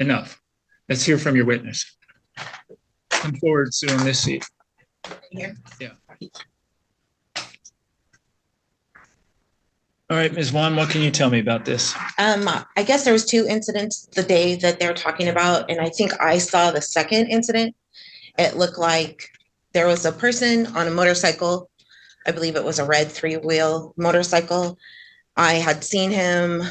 Enough. Let's hear from your witness. Come forward, sit on this seat. Here. Yeah. All right, Ms. Vaughn, what can you tell me about this? I guess there was 2 incidents the day that they're talking about, and I think I saw the second incident. It looked like there was a person on a motorcycle. I believe it was a red 3-wheel motorcycle. I had seen him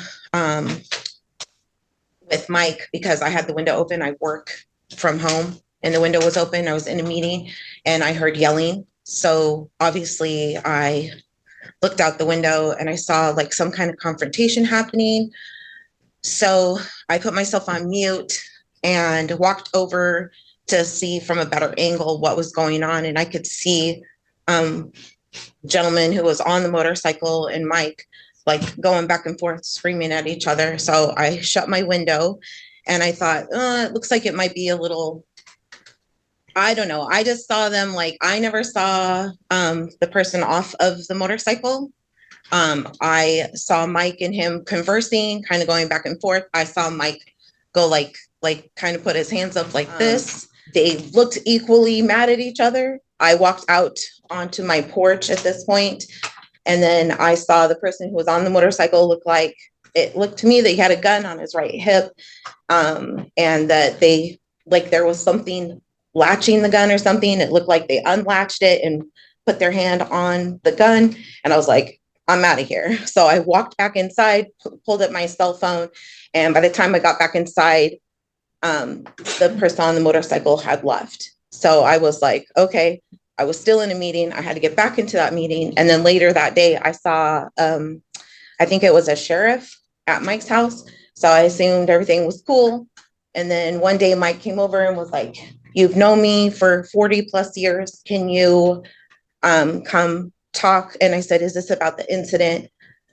with Mike because I had the window open. I work from home and the window was open. I was in a meeting and I heard yelling. So obviously I looked out the window and I saw like some kind of confrontation happening. So I put myself on mute and walked over to see from a better angle what was going on. And I could see gentleman who was on the motorcycle and Mike like going back and forth, screaming at each other. So I shut my window and I thought, it looks like it might be a little, I don't know. I just saw them like, I never saw the person off of the motorcycle. I saw Mike and him conversing, kind of going back and forth. I saw Mike go like kind of put his hands up like this. They looked equally mad at each other. I walked out onto my porch at this point, and then I saw the person who was on the motorcycle it looked to me that he had a gun on his right hip, and that there was something latching the gun or something. It looked like they unlatched it and put their hand on the gun. And I was like, I'm out of here. So I walked back inside, pulled up my cell phone. And by the time I got back inside, the person on the motorcycle had left. So I was like, okay, I was still in a meeting. I had to get back into that meeting. And then later that day, I saw, I think it was a sheriff at Mike's house. So I assumed everything was cool. And then one day Mike came over and was like, you've known me for 40 plus years. Can you come talk? And I said, is this about the incident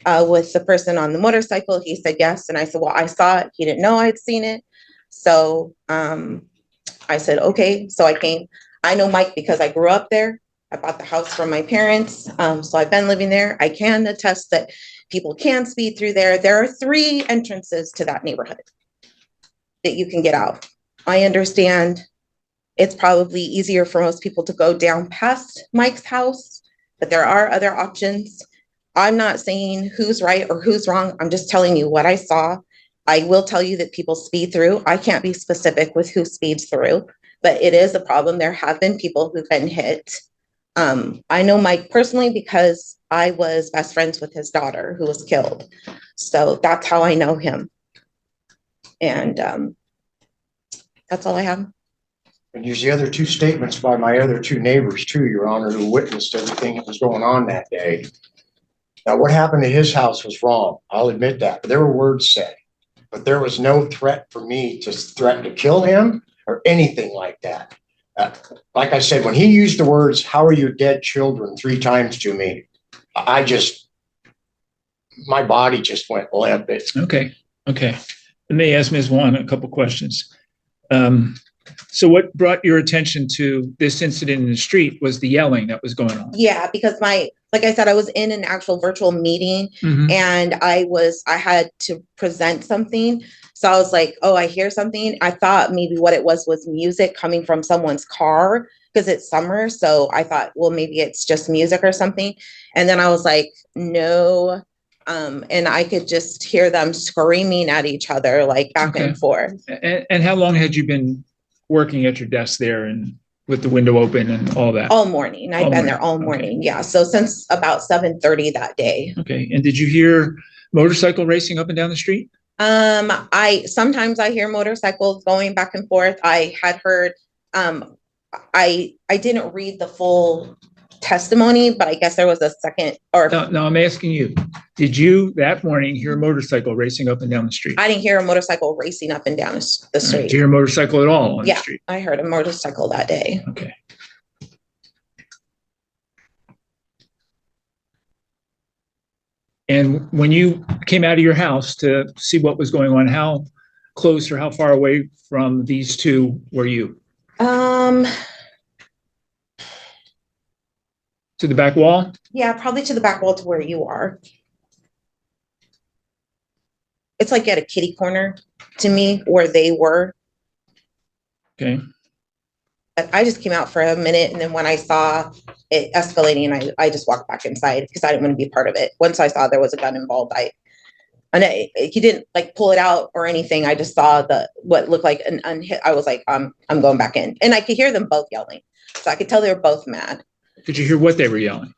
with the person on the motorcycle? He said, yes. And I said, well, I saw it. He didn't know I'd seen it. So I said, okay. So I came. I know Mike because I grew up there. I bought the house from my parents. So I've been living there. I can attest that people can speed through there. There are 3 entrances to that neighborhood that you can get out. I understand it's probably easier for most people to go down past Mike's house, but there are other options. I'm not saying who's right or who's wrong. I'm just telling you what I saw. I will tell you that people speed through. I can't be specific with who speeds through, but it is a problem. There have been people who've been hit. I know Mike personally because I was best friends with his daughter who was killed. So that's how I know him. And that's all I have. And use the other 2 statements by my other 2 neighbors too, Your Honor, who witnessed everything that was going on that day. Now, what happened to his house was wrong. I'll admit that. But there were words said. But there was no threat for me to threaten to kill him or anything like that. Like I said, when he used the words, how are your dead children 3 times to me, my body just went limp. Okay. Let me ask Ms. Vaughn a couple questions. So what brought your attention to this incident in the street was the yelling that was going on? Yeah, because like I said, I was in an actual virtual meeting and I had to present something. So I was like, oh, I hear something. I thought maybe what it was music coming from someone's car because it's summer. So I thought, well, maybe it's just music or something. And then I was like, no. And I could just hear them screaming at each other, like back and forth. And how long had you been working at your desk there and with the window open and all that? All morning. I've been there all morning. Okay. Yeah. So since about 7:30 that day. Okay. And did you hear motorcycle racing up and down the street? Sometimes I hear motorcycles going back and forth. I had heard, I didn't read the full testimony, but I guess there was a second, or No, I'm asking you, did you that morning hear a motorcycle racing up and down the street? I didn't hear a motorcycle racing up and down the Did street. you hear a motorcycle at all on the Yeah, street? I heard a motorcycle that day. Okay. And when you came out of your house to see what was going on, how close or how far away from these two were you? To the back wall? Yeah, probably to the back wall to where you are. It's like at a kitty corner to me where they were. Okay. But I just came out for a minute, and then when I saw it escalating, I just walked back inside because I didn't want to be a part of it. Once I saw there was a gun involved, he didn't like pull it out or anything. I just saw what looked like an unhit. I was like, I'm going back in, and I could hear them both yelling, so I could tell they were both mad. Did you hear what they were yelling?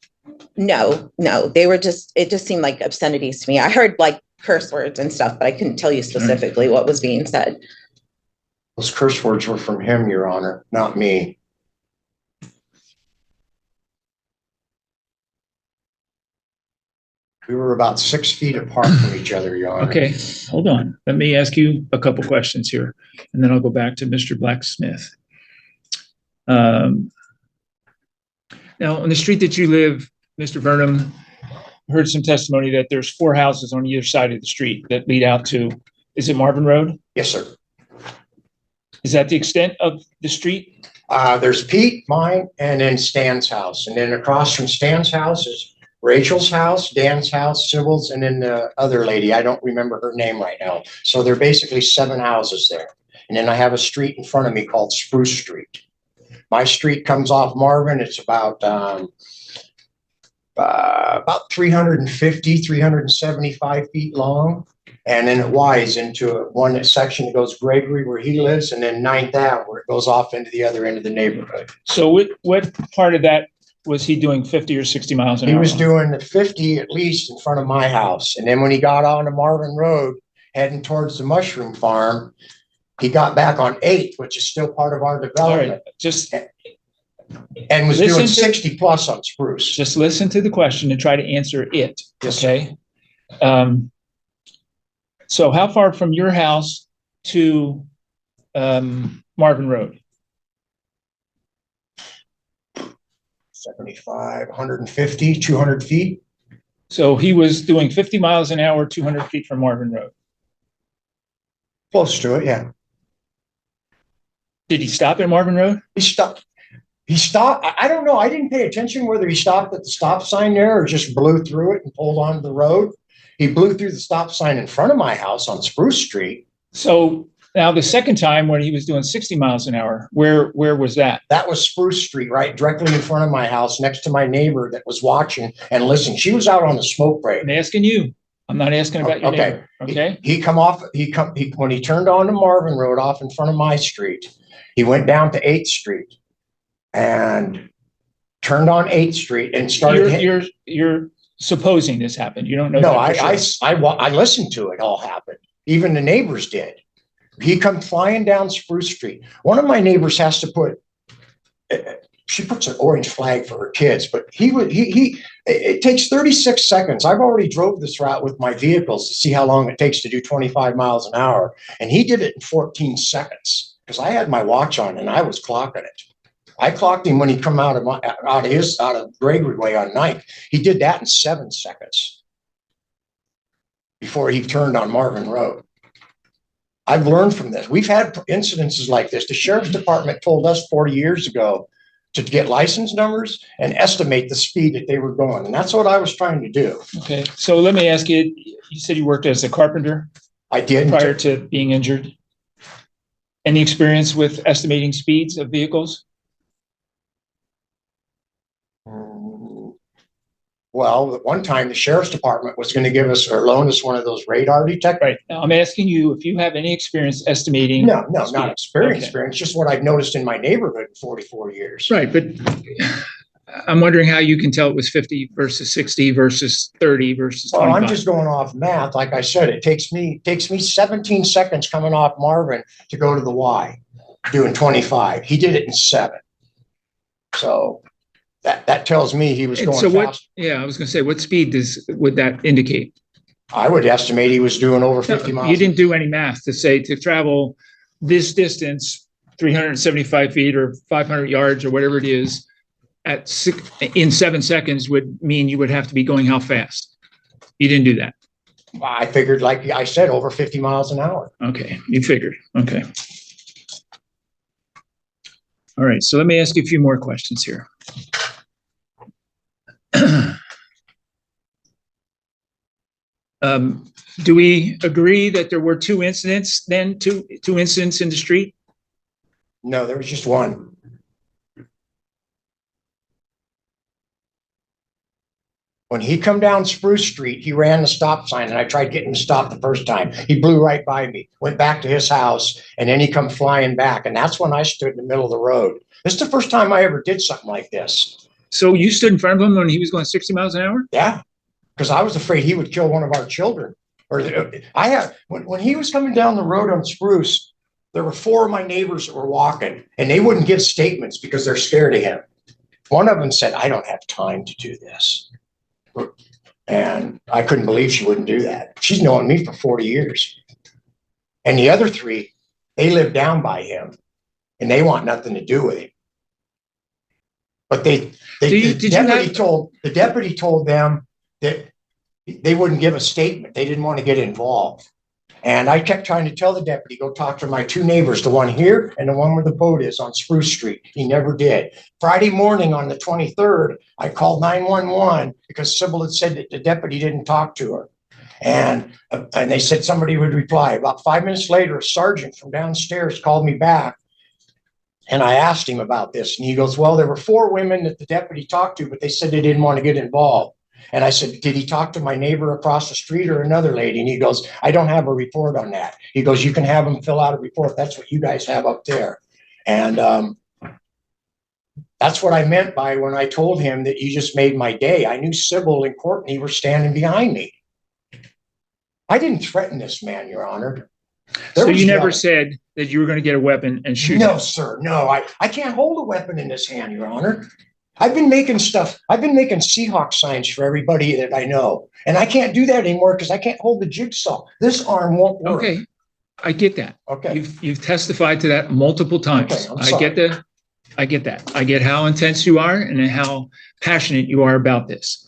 No, they were it just seemed like obscenities to me. I heard like curse words and stuff, but I couldn't tell you specifically what was being said. Those curse words were from him, Your Honor, not me. We were about 6 feet apart from each other, Your Honor. Okay, hold on. Let me ask you a couple questions here, and then I'll go back to Mr. Blacksmith. Now, on the street that you live, Mr. Vernon, heard some testimony that there's 4 houses on either side of the street that lead out to, is it Marvin Road? Yes, sir. Is that the extent of the street? There's Pete, mine, and then Stan's house. And then across from Stan's house is Rachel's house, Dan's house, Sybil's, and then the other lady. I don't remember her name right now. So they're basically 7 houses there. And then I have a street in front of me called Spruce Street. My street comes off Marvin. It's about 350, 375 feet long. And then it wides into one section that goes Gregory where he lives, and then 9th Ave where it goes off into the other end of the neighborhood. So what part of that was he doing 50 or 60 miles an hour? He was doing the 50 at least in front of my house. And then when he got onto Marvin Road, heading towards the mushroom farm, he got back on 8th, which is still part of our All development. right, just And was listen doing to- 60 plus on Spruce. just listen to the question and try to answer it, Yes, sir. okay? So how far from your house to Marvin Road? 75, 150, 200 feet. So he was doing 50 miles an hour, 200 feet from Marvin Road. Close to it, yeah. Did he stop at Marvin Road? He stopped. I don't know. I didn't pay attention whether he stopped at the stop sign there or just blew through it and pulled onto the road. He blew through the stop sign in front of my house on Spruce Street. So now the second time when he was doing 60 miles an hour, where was that? That was Spruce Street, right directly in front of my house, next to my neighbor that was watching and listening. She was out on the smoke break. I'm asking you. I'm not asking about your Okay. neighbor, okay? When he turned onto Marvin Road off in front of my street, he went down to 8th Street and turned on 8th Street and started. You're supposing this happened. You don't know. No, that for sure. I listened to it all happen. Even the neighbors did. He come flying down Spruce Street. One of my neighbors has to put, she puts an orange flag for her kids, but it takes 36 seconds. I've already drove this route with my vehicles to see how long it takes to do 25 miles an hour. And he did it in 14 seconds because I had my watch on and I was clocking it. I clocked him when he come out of Gregory Way on 9th. He did that in 7 seconds before he turned on Marvin Road. I've learned from this. We've had incidences like this. The sheriff's department told us 40 years ago to get license numbers and estimate the speed that they were going. And that's what I was trying to do. Okay, so let me ask you, you said you worked as a carpenter I did. prior to being injured. Any experience with estimating speeds of vehicles? Well, at one time, the sheriff's department was going to give us or loan us one of those radar detectors. Right. Now I'm asking you if you have any experience estimating. No, not Okay. experience, just what I've noticed in my neighborhood in 44 years. Right, but I'm wondering how you can tell it was 50 versus 60 versus 30 versus Well, 25. I'm just going off math. Like I said, it takes me 17 seconds coming off Marvin to go to the Y, doing 25. He did it in 7. So That tells me he was And going so what, fast. yeah, I was gonna say, what speed would that indicate? I would estimate he was doing over No, 50 miles. you didn't do any math to say to travel this distance, 375 feet or 500 yards or whatever it is, in 7 seconds would mean you would have to be going how fast? You didn't do that. I figured, like I said, over 50 miles an hour. Okay, you figured. Okay. All right, so let me ask you a few more questions here. Do we agree that there were two incidents then, two incidents in the street? No, there was just one. When he come down Spruce Street, he ran the stop sign, and I tried getting him to stop the first time. He blew right by me, went back to his house, and then he come flying back. And that's when I stood in the middle of the road. This is the first time I ever did something like this. So you stood in front of him when he was going 60 miles an hour? Yeah, because I was afraid he would kill one of our children. Or when he was coming down the road on Spruce, there were 4 of my neighbors that were walking, and they wouldn't give statements because they're scared of him. One of them said, "I don't have time to do this." And I couldn't believe she wouldn't do that. She's known me for 40 years. And the other 3, they live down by him, and they want nothing to do with him. But the deputy told them that they wouldn't give a statement. They didn't want to get involved. And I kept trying to tell the deputy, go talk to my 2 neighbors, the one here and the one where the boat is on Spruce Street. He never did. Friday morning on the 23rd, I called 911 because Sybil had said that the deputy didn't talk to her. And they said somebody would reply. About 5 minutes later, a sergeant from downstairs called me back. And I asked him about this. And he goes, well, there were 4 women that the deputy talked to, but they said they didn't want to get involved. And I said, did he talk to my neighbor across the street or another lady? And he goes, I don't have a report on that. He goes, you can have them fill out a report. That's what you guys have up there. And that's what I meant by when I told him that you just made my day. I knew Sybil and Courtney were standing behind me. I didn't threaten this man, Your Honor. So you never said that you were going to get a weapon and shoot him? No, sir. No, I can't hold a weapon in this hand, Your Honor. I've been making Seahawk signs for everybody that I know. And I can't do that anymore because I can't hold the jigsaw. This arm won't work. Okay. I get that. Okay. You've testified to that multiple times. Okay, I get that. I get how intense you are and how passionate you are about this.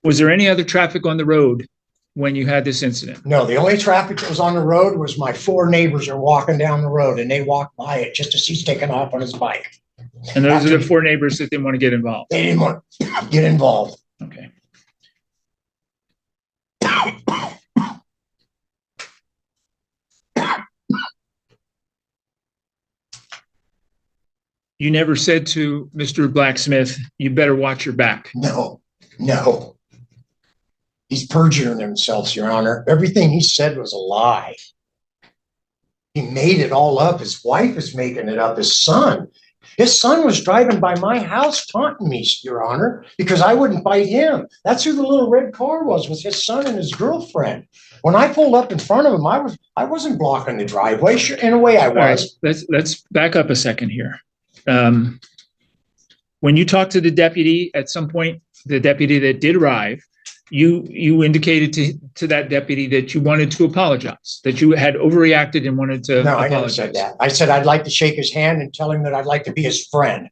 Was there any other traffic on the road when you had this incident? No, the only traffic that was on the road was my 4 neighbors are walking down the road, and they walked by it just as he's taking off on his bike. And those are the 4 neighbors that didn't want to get involved. They didn't want to get involved. Okay. You never said to Mr. Blacksmith, you better watch your back. No. He's perjuring himself, Your Honor. Everything he said was a lie. He made it all up. His wife is making it up. His son was driving by my house taunting me, Your Honor, because I wouldn't fight him. That's who the little red car was his son and his girlfriend. When I pulled up in front of him, I wasn't blocking the driveway. Sure, in a way I was. All right, let's back up a second here. When you talked to the deputy at some point, the deputy that did arrive, you indicated to that deputy that you wanted to apologize, that you had overreacted and wanted to No, apologize. I never said that. I said I'd like to shake his hand and tell him that I'd like to be his friend.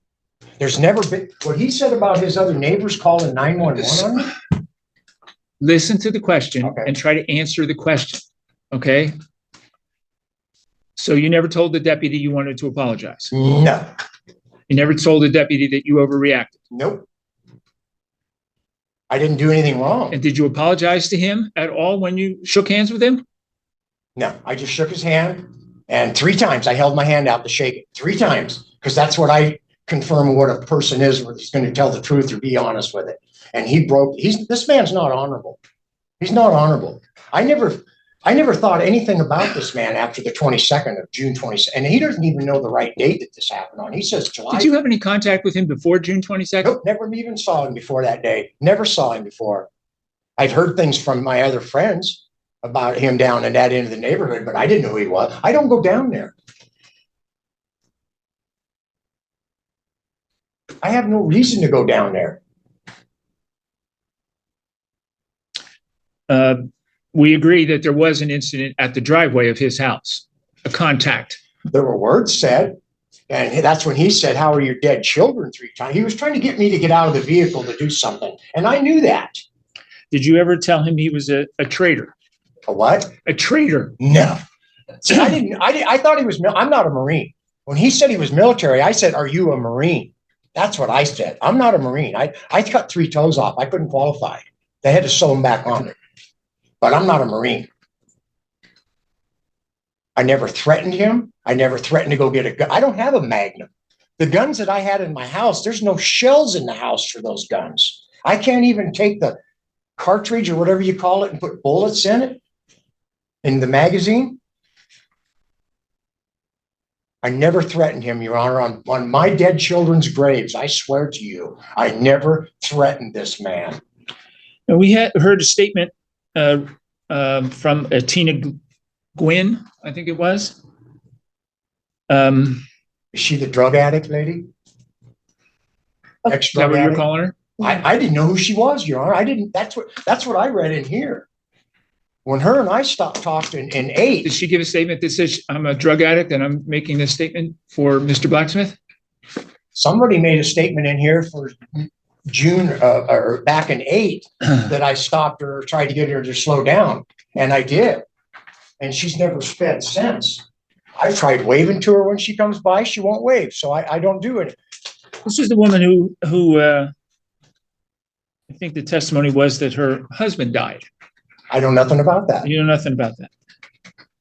There's never been what he said about his other neighbors calling 911 on me. Listen to the question Okay. and try to answer the question. Okay. So you never told the deputy you wanted to apologize. No. You never told the deputy that you overreacted. Nope. I didn't do anything wrong. And did you apologize to him at all when you shook hands with him? No, I just shook his hand, and 3 times I held my hand out to shake it. 3 times, because that's what I confirm what a person is, whether he's going to tell the truth or be honest with it. And this man's not honorable. He's not honorable. I never thought anything about this man after the 22nd of June 22nd. And he doesn't even know the right date that this happened on. He says July. Did you have any contact with him before June 22nd? Nope, never even saw him before that day. Never saw him before. I've heard things from my other friends about him down in that end of the neighborhood, but I didn't know who he was. I don't go down there. I have no reason to go down there. We agree that there was an incident at the driveway of his house, a contact. There were words said, and that's when he said, "How are your dead children?" 3 times. He was trying to get me to get out of the vehicle to do something, and I knew that. Did you ever tell him he was a traitor? A what? A traitor? No. See, I didn't. I thought he was. I'm not a Marine. When he said he was military, I said, "Are you a Marine?" That's what I said. I'm not a Marine. I cut 3 toes off. I couldn't qualify. They had to sew them back on. But I'm not a Marine. I never threatened him. I never threatened to go get a gun. I don't have a Magnum. The guns that I had in my house, there's no shells in the house for those guns. I can't even take the cartridge or whatever you call it and put bullets in it, in the magazine. I never threatened him, Your Honor, on my dead children's graves. I swear to you, I never threatened this man. And we had heard a statement from Tina Gwynn, I think it was. Is she the drug addict lady? Is that what you're calling her? I didn't know who she was, Your Honor. I didn't. That's what I read in here. When her and I stopped talking in 8. Did she give a statement that says, "I'm a drug addict and I'm making this statement for Mr. Blacksmith"? Somebody made a statement in here for June or back in 8 that I stopped her, tried to get her to slow down, and I did. And she's never sped since. I tried waving to her when she comes by. She won't wave, so I don't do it. This is the woman who I think the testimony was that her husband died. I know nothing about that. You know nothing about that.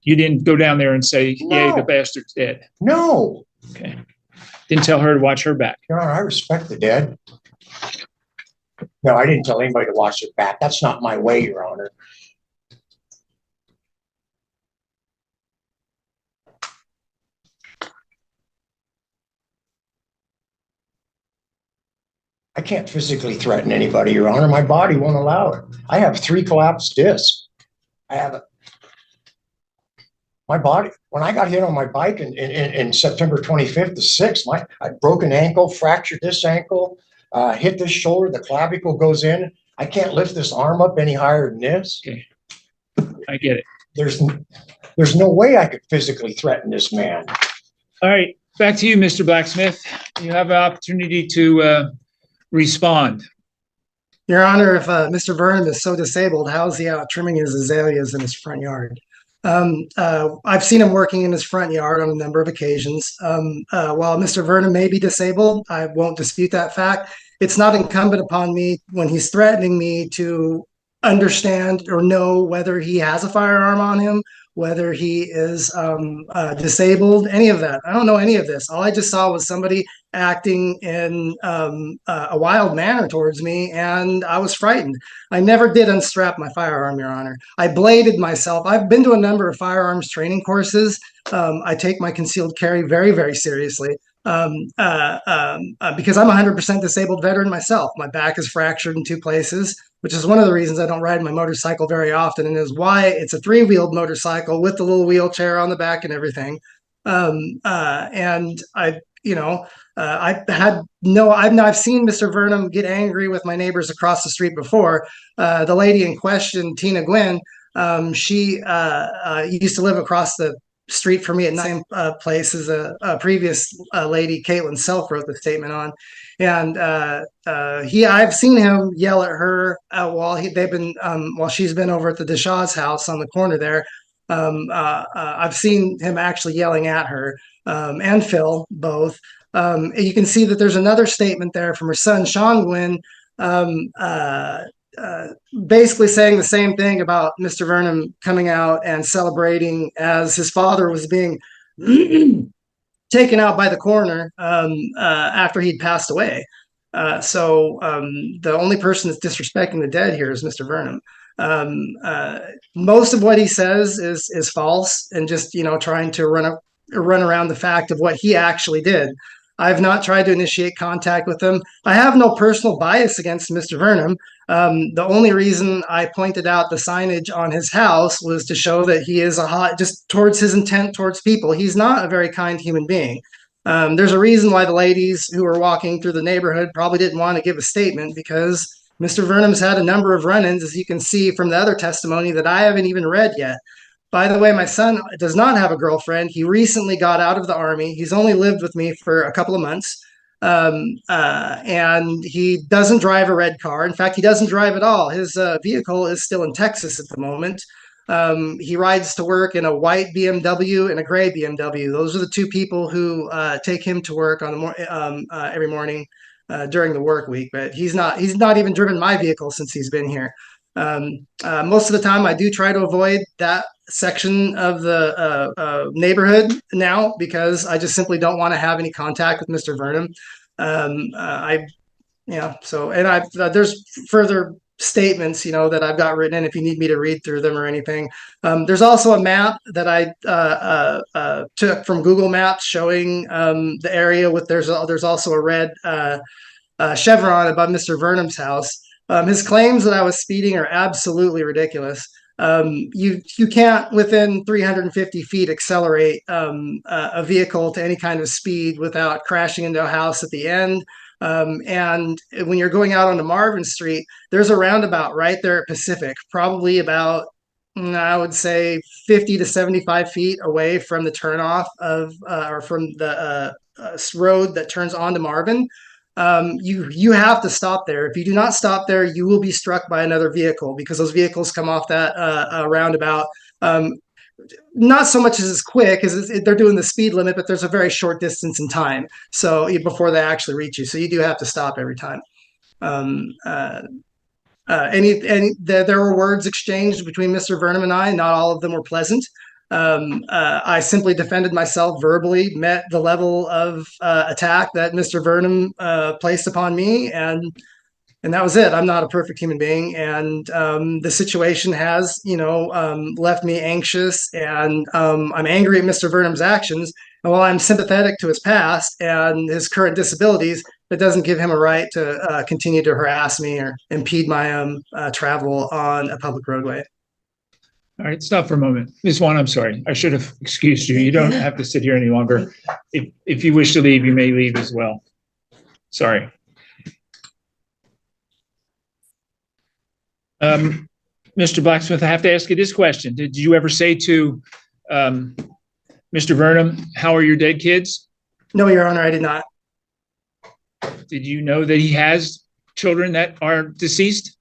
You didn't go down there and say, "Yay, the bastard's dead." No. Okay. Didn't tell her to watch her back. Your Honor, I respect the dead. No, I didn't tell anybody to watch their back. That's not my way, Your Honor. I can't physically threaten anybody, Your Honor. My body won't allow it. I have 3 collapsed discs. I have my body. When I got hit on my bike in September 25th to 6th, I broke an ankle, fractured this ankle, hit this shoulder. The clavicle goes in. I can't lift this arm up any higher than this. Okay, I get it. There's no way I could physically threaten this man. All right, back to you, Mr. Blacksmith. You have an opportunity to respond. Your Honor, if Mr. Vernon is so disabled, how is he out trimming his azaleas in his front yard? I've seen him working in his front yard on a number of occasions. While Mr. Vernon may be disabled, I won't dispute that fact. It's not incumbent upon me when he's threatening me to understand or know whether he has a firearm on him, whether he is disabled, any of that. I don't know any of this. All I just saw was somebody acting in a wild manner towards me, and I was frightened. I never did unstrap my firearm, Your Honor. I bladed myself. I've been to a number of firearms training courses. I take my concealed carry very, very seriously. Because I'm a 100% disabled veteran myself. My back is fractured in 2 places, which is one of the reasons I don't ride my motorcycle very often, and is why it's a 3-wheeled motorcycle with the little wheelchair on the back and everything. And I've seen Mr. Vernon get angry with my neighbors across the street before. The lady in question, Tina Gwynn, she used to live across the street for me at the same place as a previous lady, Caitlin Self, wrote the statement on. And I've seen him yell at her while she's been over at the Deshaw's house on the corner there. I've seen him actually yelling at her and Phil both. You can see that there's another statement there from her son, Sean Gwynn, basically saying the same thing about Mr. Vernon coming out and celebrating as his father was being taken out by the coroner after he'd passed away. So the only person that's disrespecting the dead here is Mr. Vernon. Most of what he says is false and just, trying to run around the fact of what he actually did. I've not tried to initiate contact with him. I have no personal bias against Mr. Vernon. The only reason I pointed out the signage on his house was to show that he is just towards his intent towards people. He's not a very kind human being. There's a reason why the ladies who were walking through the neighborhood probably didn't want to give a statement, because Mr. Vernom's had a number of run-ins, as you can see from the other testimony that I haven't even read yet. By the way, my son does not have a girlfriend. He recently got out of the Army. He's only lived with me for a couple of months. And he doesn't drive a red car. In fact, he doesn't drive at all. His vehicle is still in Texas at the moment. He rides to work in a white BMW and a gray BMW. Those are the two people who take him to work on the every morning during the work week. But he's not even driven my vehicle since he's been here. Most of the time, I do try to avoid that section of the neighborhood now, because I just simply don't want to have any contact with Mr. Vernon. There's further statements, that I've got written in if you need me to read through them or anything. There's also a map that I took from Google Maps showing the area with, there's also a red chevron above Mr. Vernom's house. His claims that I was speeding are absolutely ridiculous. You can't within 350 feet accelerate a vehicle to any kind of speed without crashing into a house at the end. And when you're going out onto Marvin Street, there's a roundabout right there at Pacific, probably about, I would say, 50 to 75 feet away from the turnoff of or from the road that turns onto Marvin. You have to stop there. If you do not stop there, you will be struck by another vehicle, because those vehicles come off that roundabout. Not so much as quick as they're doing the speed limit, but there's a very short distance in time. So before they actually reach you, so you do have to stop every time. There were words exchanged between Mr. Vernon and I. Not all of them were pleasant. I simply defended myself verbally, met the level of attack that Mr. Vernon placed upon me, and that was it. I'm not a perfect human being, and the situation has, left me anxious, and I'm angry at Mr. Vernom's actions. And while I'm sympathetic to his past and his current disabilities, it doesn't give him a right to continue to harass me or impede my travel on a public roadway. All right, stop for a moment. Ms. Wan, I'm sorry. I should have excused you. You don't have to sit here any longer. If you wish to leave, you may leave as well. Sorry. Mr. Blacksmith, I have to ask you this question. Did you ever say to Mr. Vernon, how are your dead kids? No, Your Honor, I did not. Did you know that he has children that are deceased?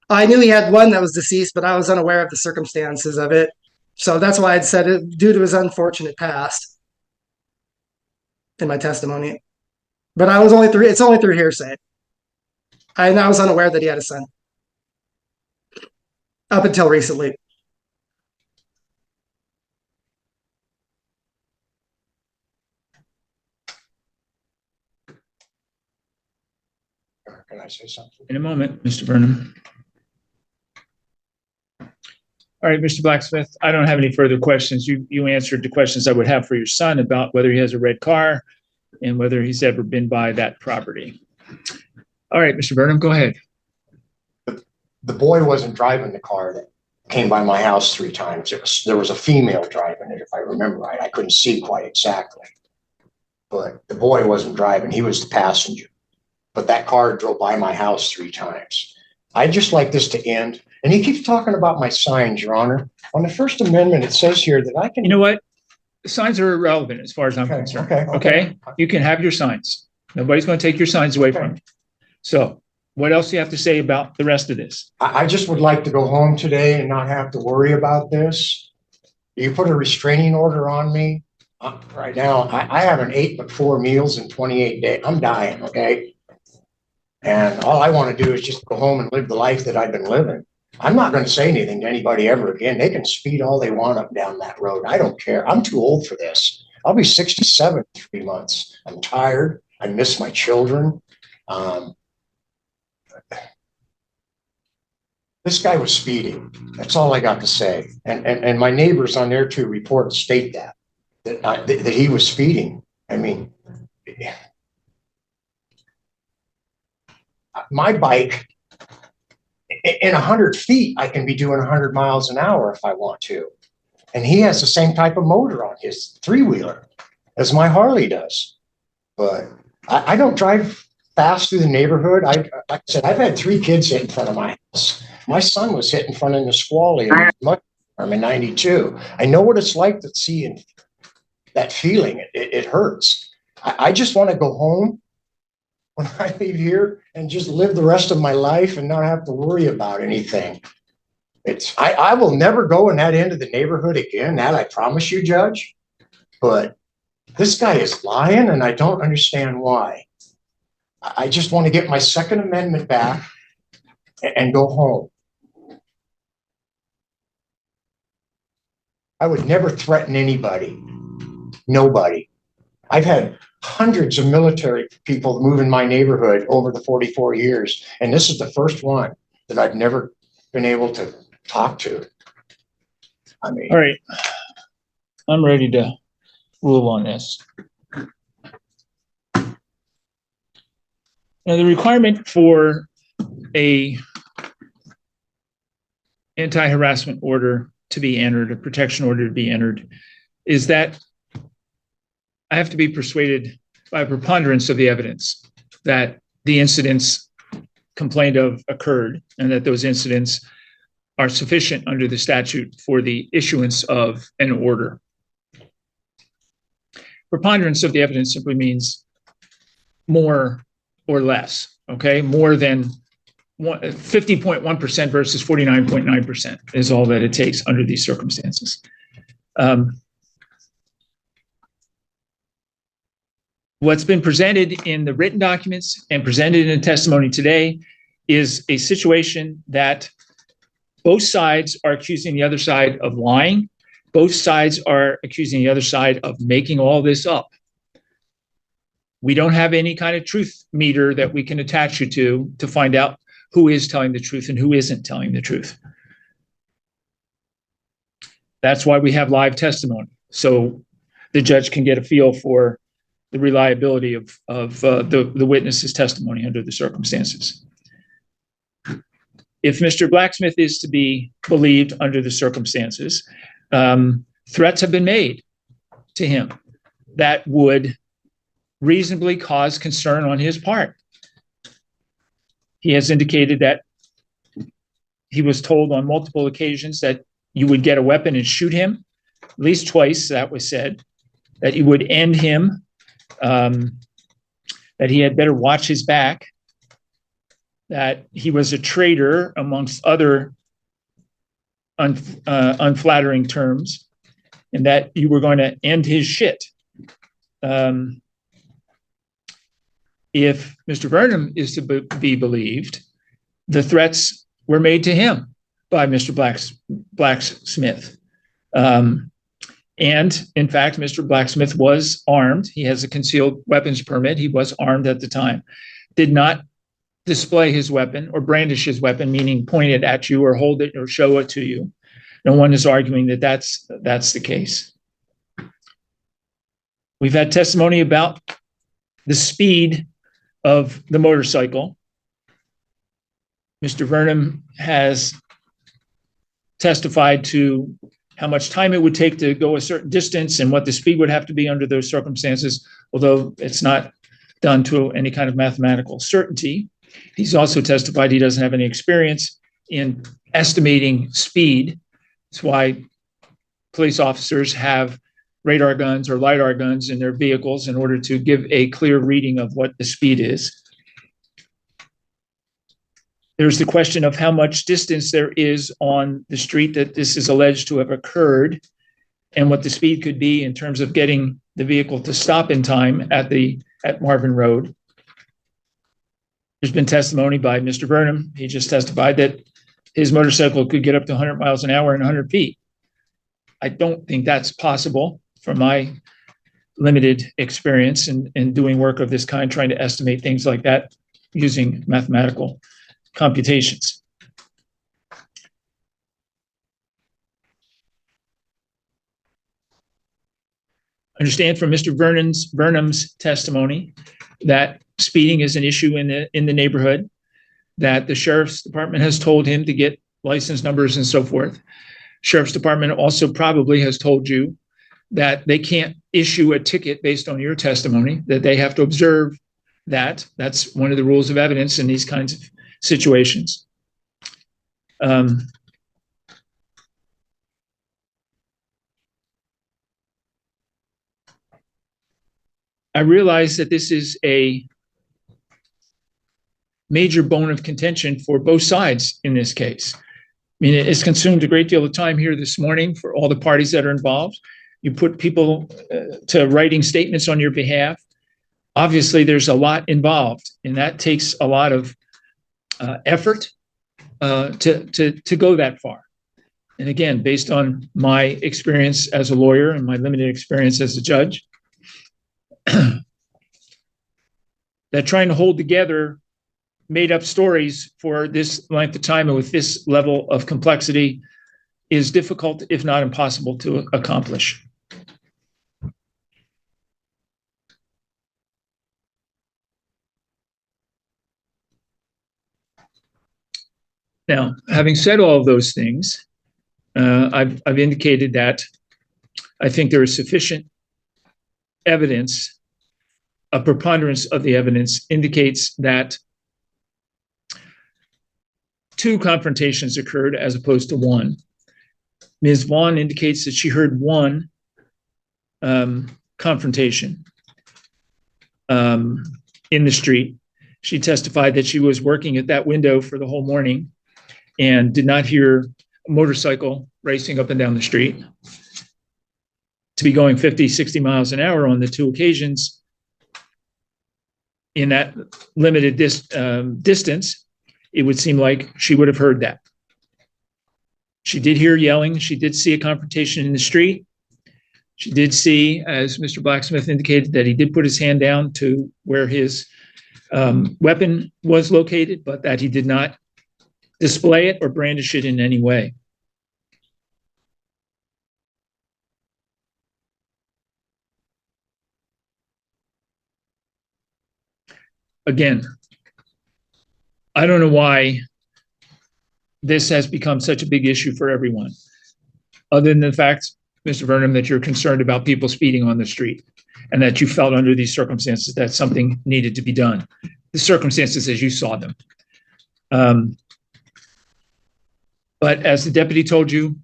I knew he had one that was deceased, but I was unaware of the circumstances of it. So that's why I'd said it due to his unfortunate past in my testimony. But it's only through hearsay. I was unaware that he had a son up until recently. Can I say something? In a moment, Mr. Vernon. All right, Mr. Blacksmith, I don't have any further questions. You answered the questions I would have for your son about whether he has a red car and whether he's ever been by that property. All right, Mr. Vernon, go ahead. The boy wasn't driving the car that came by my house 3 times. There was a female driving it, if I remember right. I couldn't see quite exactly. But the boy wasn't driving. He was the passenger. But that car drove by my house 3 times. I'd just like this to end. And he keeps talking about my signs, Your Honor. On the First Amendment, it says here that I can... You know what? The signs are irrelevant as far as I'm concerned. Okay? You can have your signs. Nobody's going to take your signs away from you. So what else do you have to say about the rest of this? I just would like to go home today and not have to worry about this. You put a restraining order on me. Right now, I haven't ate but 4 meals in 28 days. I'm dying, okay? And all I want to do is just go home and live the life that I've been living. I'm not going to say anything to anybody ever again. They can speed all they want up down that road. I don't care. I'm too old for this. I'll be 67 in 3 months. I'm tired. I miss my children. This guy was speeding. That's all I got to say. And my neighbors on their 2 reports state that he was speeding. I mean, my bike, in 100 feet, I can be doing 100 miles an hour if I want to. And he has the same type of motor on his 3-wheeler as my Harley does. But I don't drive fast through the neighborhood. Like I said, I've had 3 kids hit in front of my house. My son was hit in front of Nisqually in '92. I know what it's like to see that feeling. It hurts. I just want to go home when I leave here and just live the rest of my life and not have to worry about anything. I will never go in that end of the neighborhood again. That I promise you, Judge. But this guy is lying, and I don't understand why. I just want to get my Second Amendment back and go home. I would never threaten anybody. Nobody. I've had hundreds of military people move in my neighborhood over the 44 years, and this is the first one that I've never been able to talk to. I mean, All right. I'm ready to rule on this. Now, the requirement for a anti-harassment order to be entered, a protection order to be entered, is that I have to be persuaded by a preponderance of the evidence that the incidents complained of occurred and that those incidents are sufficient under the statute for the issuance of an order. Preponderance of the evidence simply means more or less, okay? More than 50.1% versus 49.9% is all that it takes under these circumstances. What's been presented in the written documents and presented in testimony today is a situation that both sides are accusing the other side of lying. Both sides are accusing the other side of making all this up. We don't have any kind of truth meter that we can attach you to find out who is telling the truth and who isn't telling the truth. That's why we have live testimony, so the judge can get a feel for the reliability of the witness's testimony under the circumstances. If Mr. Blacksmith is to be believed under the circumstances, threats have been made to him that would reasonably cause concern on his part. He has indicated that he was told on multiple occasions that you would get a weapon and shoot him. At least twice that was said, that you would end him, that he had better watch his back, that he was a traitor, amongst other unflattering terms, and that you were going to end his shit. If Mr. Vernon is to be believed, the threats were made to him by Mr. Blacksmith. And in fact, Mr. Blacksmith was armed. He has a concealed weapons permit. He was armed at the time. Did not display his weapon or brandish his weapon, meaning point it at you or hold it or show it to you. No one is arguing that that's the case. We've had testimony about the speed of the motorcycle. Mr. Vernon has testified to how much time it would take to go a certain distance and what the speed would have to be under those circumstances, although it's not done to any kind of mathematical certainty. He's also testified he doesn't have any experience in estimating speed. That's why police officers have radar guns or LiDAR guns in their vehicles in order to give a clear reading of what the speed is. There's the question of how much distance there is on the street that this is alleged to have occurred and what the speed could be in terms of getting the vehicle to stop in time at Marvin Road. There's been testimony by Mr. Vernon. He just testified that his motorcycle could get up to 100 miles an hour and 100 feet. I don't think that's possible from my limited experience in doing work of this kind, trying to estimate things like that using mathematical computations. Understand from Mr. Vernon's testimony that speeding is an issue in the neighborhood, that the sheriff's department has told him to get license numbers and so forth. Sheriff's department also probably has told you that they can't issue a ticket based on your testimony, that they have to observe that. That's one of the rules of evidence in these kinds of situations. I realize that this is a major bone of contention for both sides in this case. I mean, it's consumed a great deal of time here this morning for all the parties that are involved. You put people to writing statements on your behalf. Obviously, there's a lot involved, and that takes a lot of effort to go that far. And again, based on my experience as a lawyer and my limited experience as a judge, that trying to hold together made up stories for this length of time and with this level of complexity is difficult, if not impossible, to accomplish. Now, having said all of those things, I've indicated that I think there is sufficient evidence, a preponderance of the evidence indicates that 2 confrontations occurred as opposed to 1. Ms. Vaughn indicates that she heard 1 confrontation in the street. She testified that she was working at that window for the whole morning and did not hear a motorcycle racing up and down the street. To be going 50, 60 miles an hour on the 2 occasions in that limited distance, it would seem like she would have heard that. She did hear yelling. She did see a confrontation in the street. She did see, as Mr. Blacksmith indicated, that he did put his hand down to where his weapon was located, but that he did not display it or brandish it in any way. Again, I don't know why this has become such a big issue for everyone, other than the fact, Mr. Vernon, that you're concerned about people speeding on the street and that you felt under these circumstances that something needed to be done. The circumstances as you saw them. But as the deputy told you,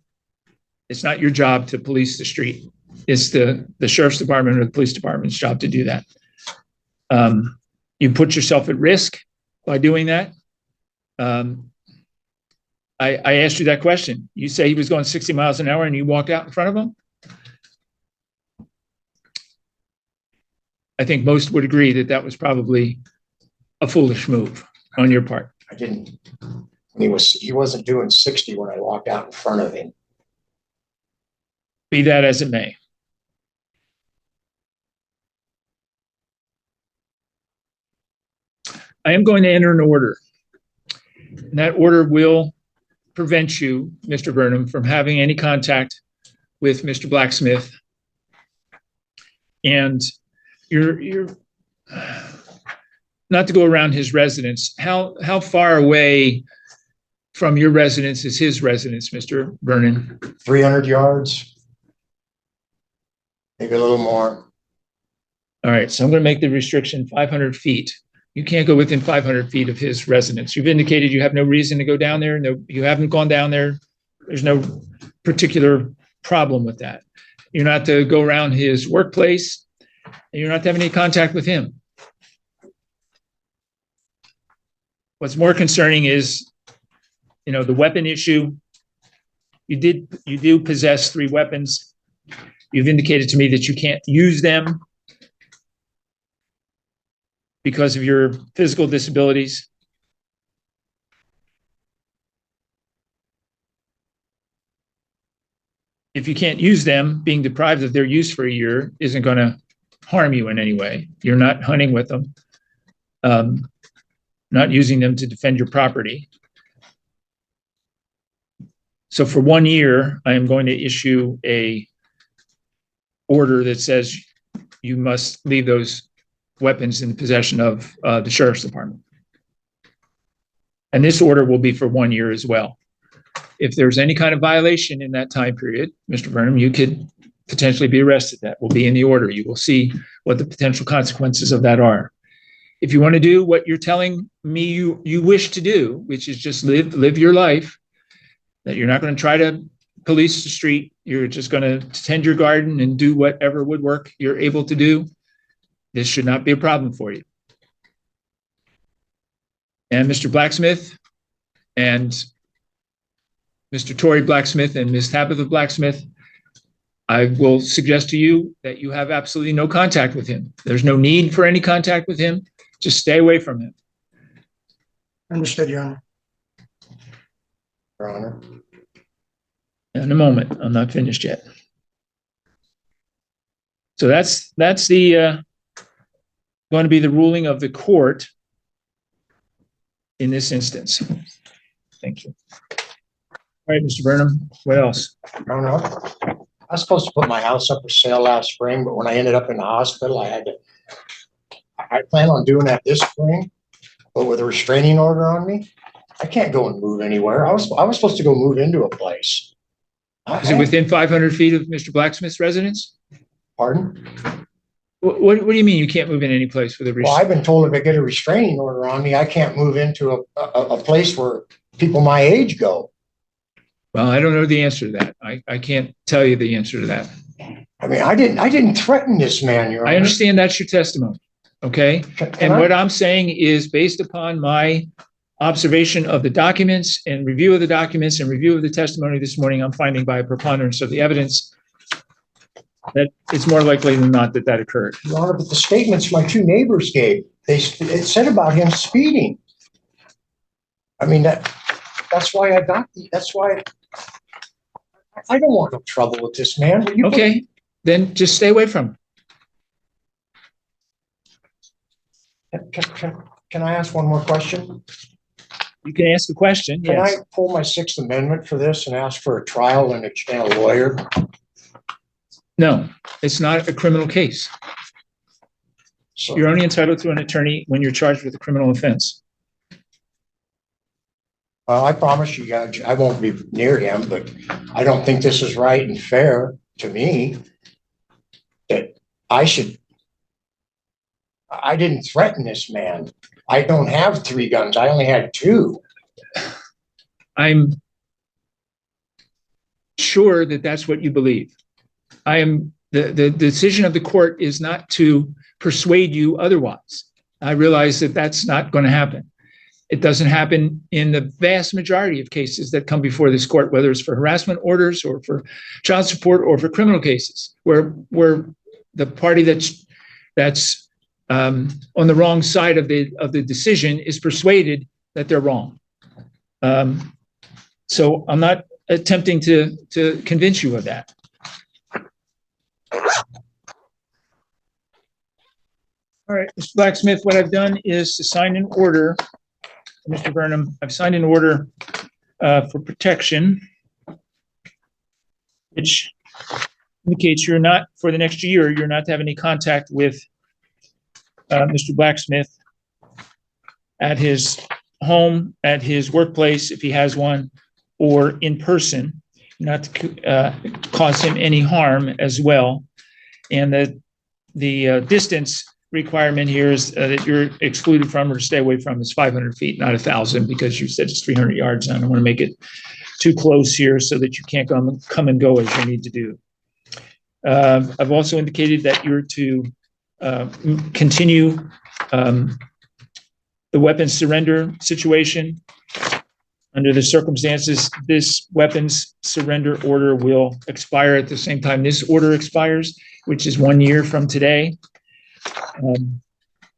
it's not your job to police the street. It's the sheriff's department or the police department's job to do that. You put yourself at risk by doing that. I asked you that question. You say he was going 60 miles an hour and you walked out in front of him? I think most would agree that that was probably a foolish move on your part. I didn't. He wasn't doing 60 when I walked out in front of him. Be that as it may. I am going to enter an order. And that order will prevent you, Mr. Vernon, from having any contact with Mr. Blacksmith. And you're not to go around his residence. How far away from your residence is his residence, Mr. Vernon? 300 yards, maybe a little more. All right, so I'm going to make the restriction 500 feet. You can't go within 500 feet of his residence. You've indicated you have no reason to go down there. No, you haven't gone down there. There's no particular problem with that. You're not to go around his workplace, and you're not to have any contact with him. What's more concerning is, the weapon issue. You do possess 3 weapons. You've indicated to me that you can't use them because of your physical disabilities. If you can't use them, being deprived of their use for a year isn't going to harm you in any way. You're not hunting with them, not using them to defend your property. So for 1 year, I am going to issue a order that says you must leave those weapons in the possession of the sheriff's department. And this order will be for 1 year as well. If there's any kind of violation in that time period, Mr. Vernon, you could potentially be arrested. That will be in the order. You will see what the potential consequences of that are. If you want to do what you're telling me you wish to do, which is just live your life, that you're not going to try to police the street, you're just going to tend your garden and do whatever woodwork you're able to do, this should not be a problem for you. And Mr. Blacksmith and Mr. Tory Blacksmith and Ms. Tabitha Blacksmith, I will suggest to you that you have absolutely no contact with him. There's no need for any contact with him. Just stay away from him. Understood, Your Honor. Your Honor. In a moment, I'm not finished yet. So that's the going to be the ruling of the court in this instance. Thank you. All right, Mr. Vernon, what else? Your Honor. I was supposed to put my house up for sale last spring, but when I ended up in the hospital, I plan on doing that this spring, but with a restraining order on me, I can't go and move anywhere. I was supposed to go move into a place. Is it within 500 feet of Mr. Blacksmith's residence? Pardon? What do you mean you can't move in any place with a Well, I've been told if I get a restraining order on me, I can't move into a place where people my age go. Well, I don't know the answer to that. I can't tell you the answer to that. I mean, I didn't threaten this man, Your Honor. I understand that's your testimony, okay? And what I'm saying is based upon my observation of the documents and review of the documents and review of the testimony this morning, I'm finding by a preponderance of the evidence that it's more likely than not that occurred. Your Honor, but the statements my two neighbors gave, it said about him speeding. I mean, that's why I don't want no trouble with this man. Okay, then just stay away from him. Can I ask one more question? You can ask a question, Can yes. I pull my Sixth Amendment for this and ask for a trial and a lawyer? No, it's not a criminal case. So, You're only entitled to an attorney when you're charged with a criminal offense. well, I promise you guys, I won't be near him, but I don't think this is right and fair to me that I didn't threaten this man. I don't have 3 guns. I only had 2. I'm sure that that's what you believe. The decision of the court is not to persuade you otherwise. I realize that that's not going to happen. It doesn't happen in the vast majority of cases that come before this court, whether it's for harassment orders or for child support or for criminal cases, where the party that's on the wrong side of the decision is persuaded that they're wrong. So I'm not attempting to convince you of that. All right, Mr. Blacksmith, what I've done is to sign an order, Mr. Vernon, I've signed an order for protection, which indicates you're not, for the next year, you're not to have any contact with Mr. Blacksmith at his home, at his workplace, if he has one, or in person, not to cause him any harm as well. And the distance requirement here is that you're excluded from or stay away from is 500 feet, not 1,000, because you said it's 300 yards. And I don't want to make it too close here so that you can't come and go as you need to do. I've also indicated that you're to continue the weapons surrender situation. Under the circumstances, this weapons surrender order will expire at the same time this order expires, which is 1 year from today.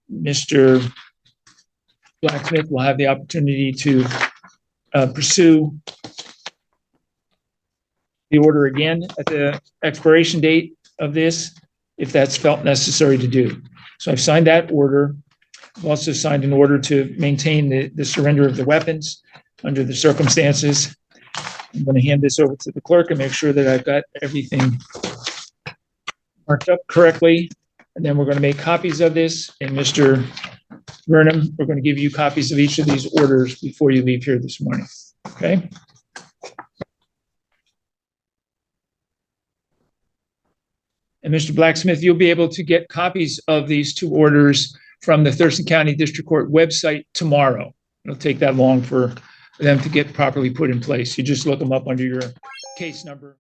Mr. Blacksmith will have the opportunity to pursue the order again at the expiration date of this, if that's felt necessary to do. So I've signed that order. I've also signed an order to maintain the surrender of the weapons under the circumstances. I'm going to hand this over to the clerk and make sure that I've got everything marked up correctly. And then we're going to make copies of this. And Mr. Vernon, we're going to give you copies of each of these orders before you leave here this morning. Okay? And Mr. Blacksmith, you'll be able to get copies of these two orders from the Thurston County District Court website tomorrow. It'll take that long for them to get properly put in place. You just look them up under your case number.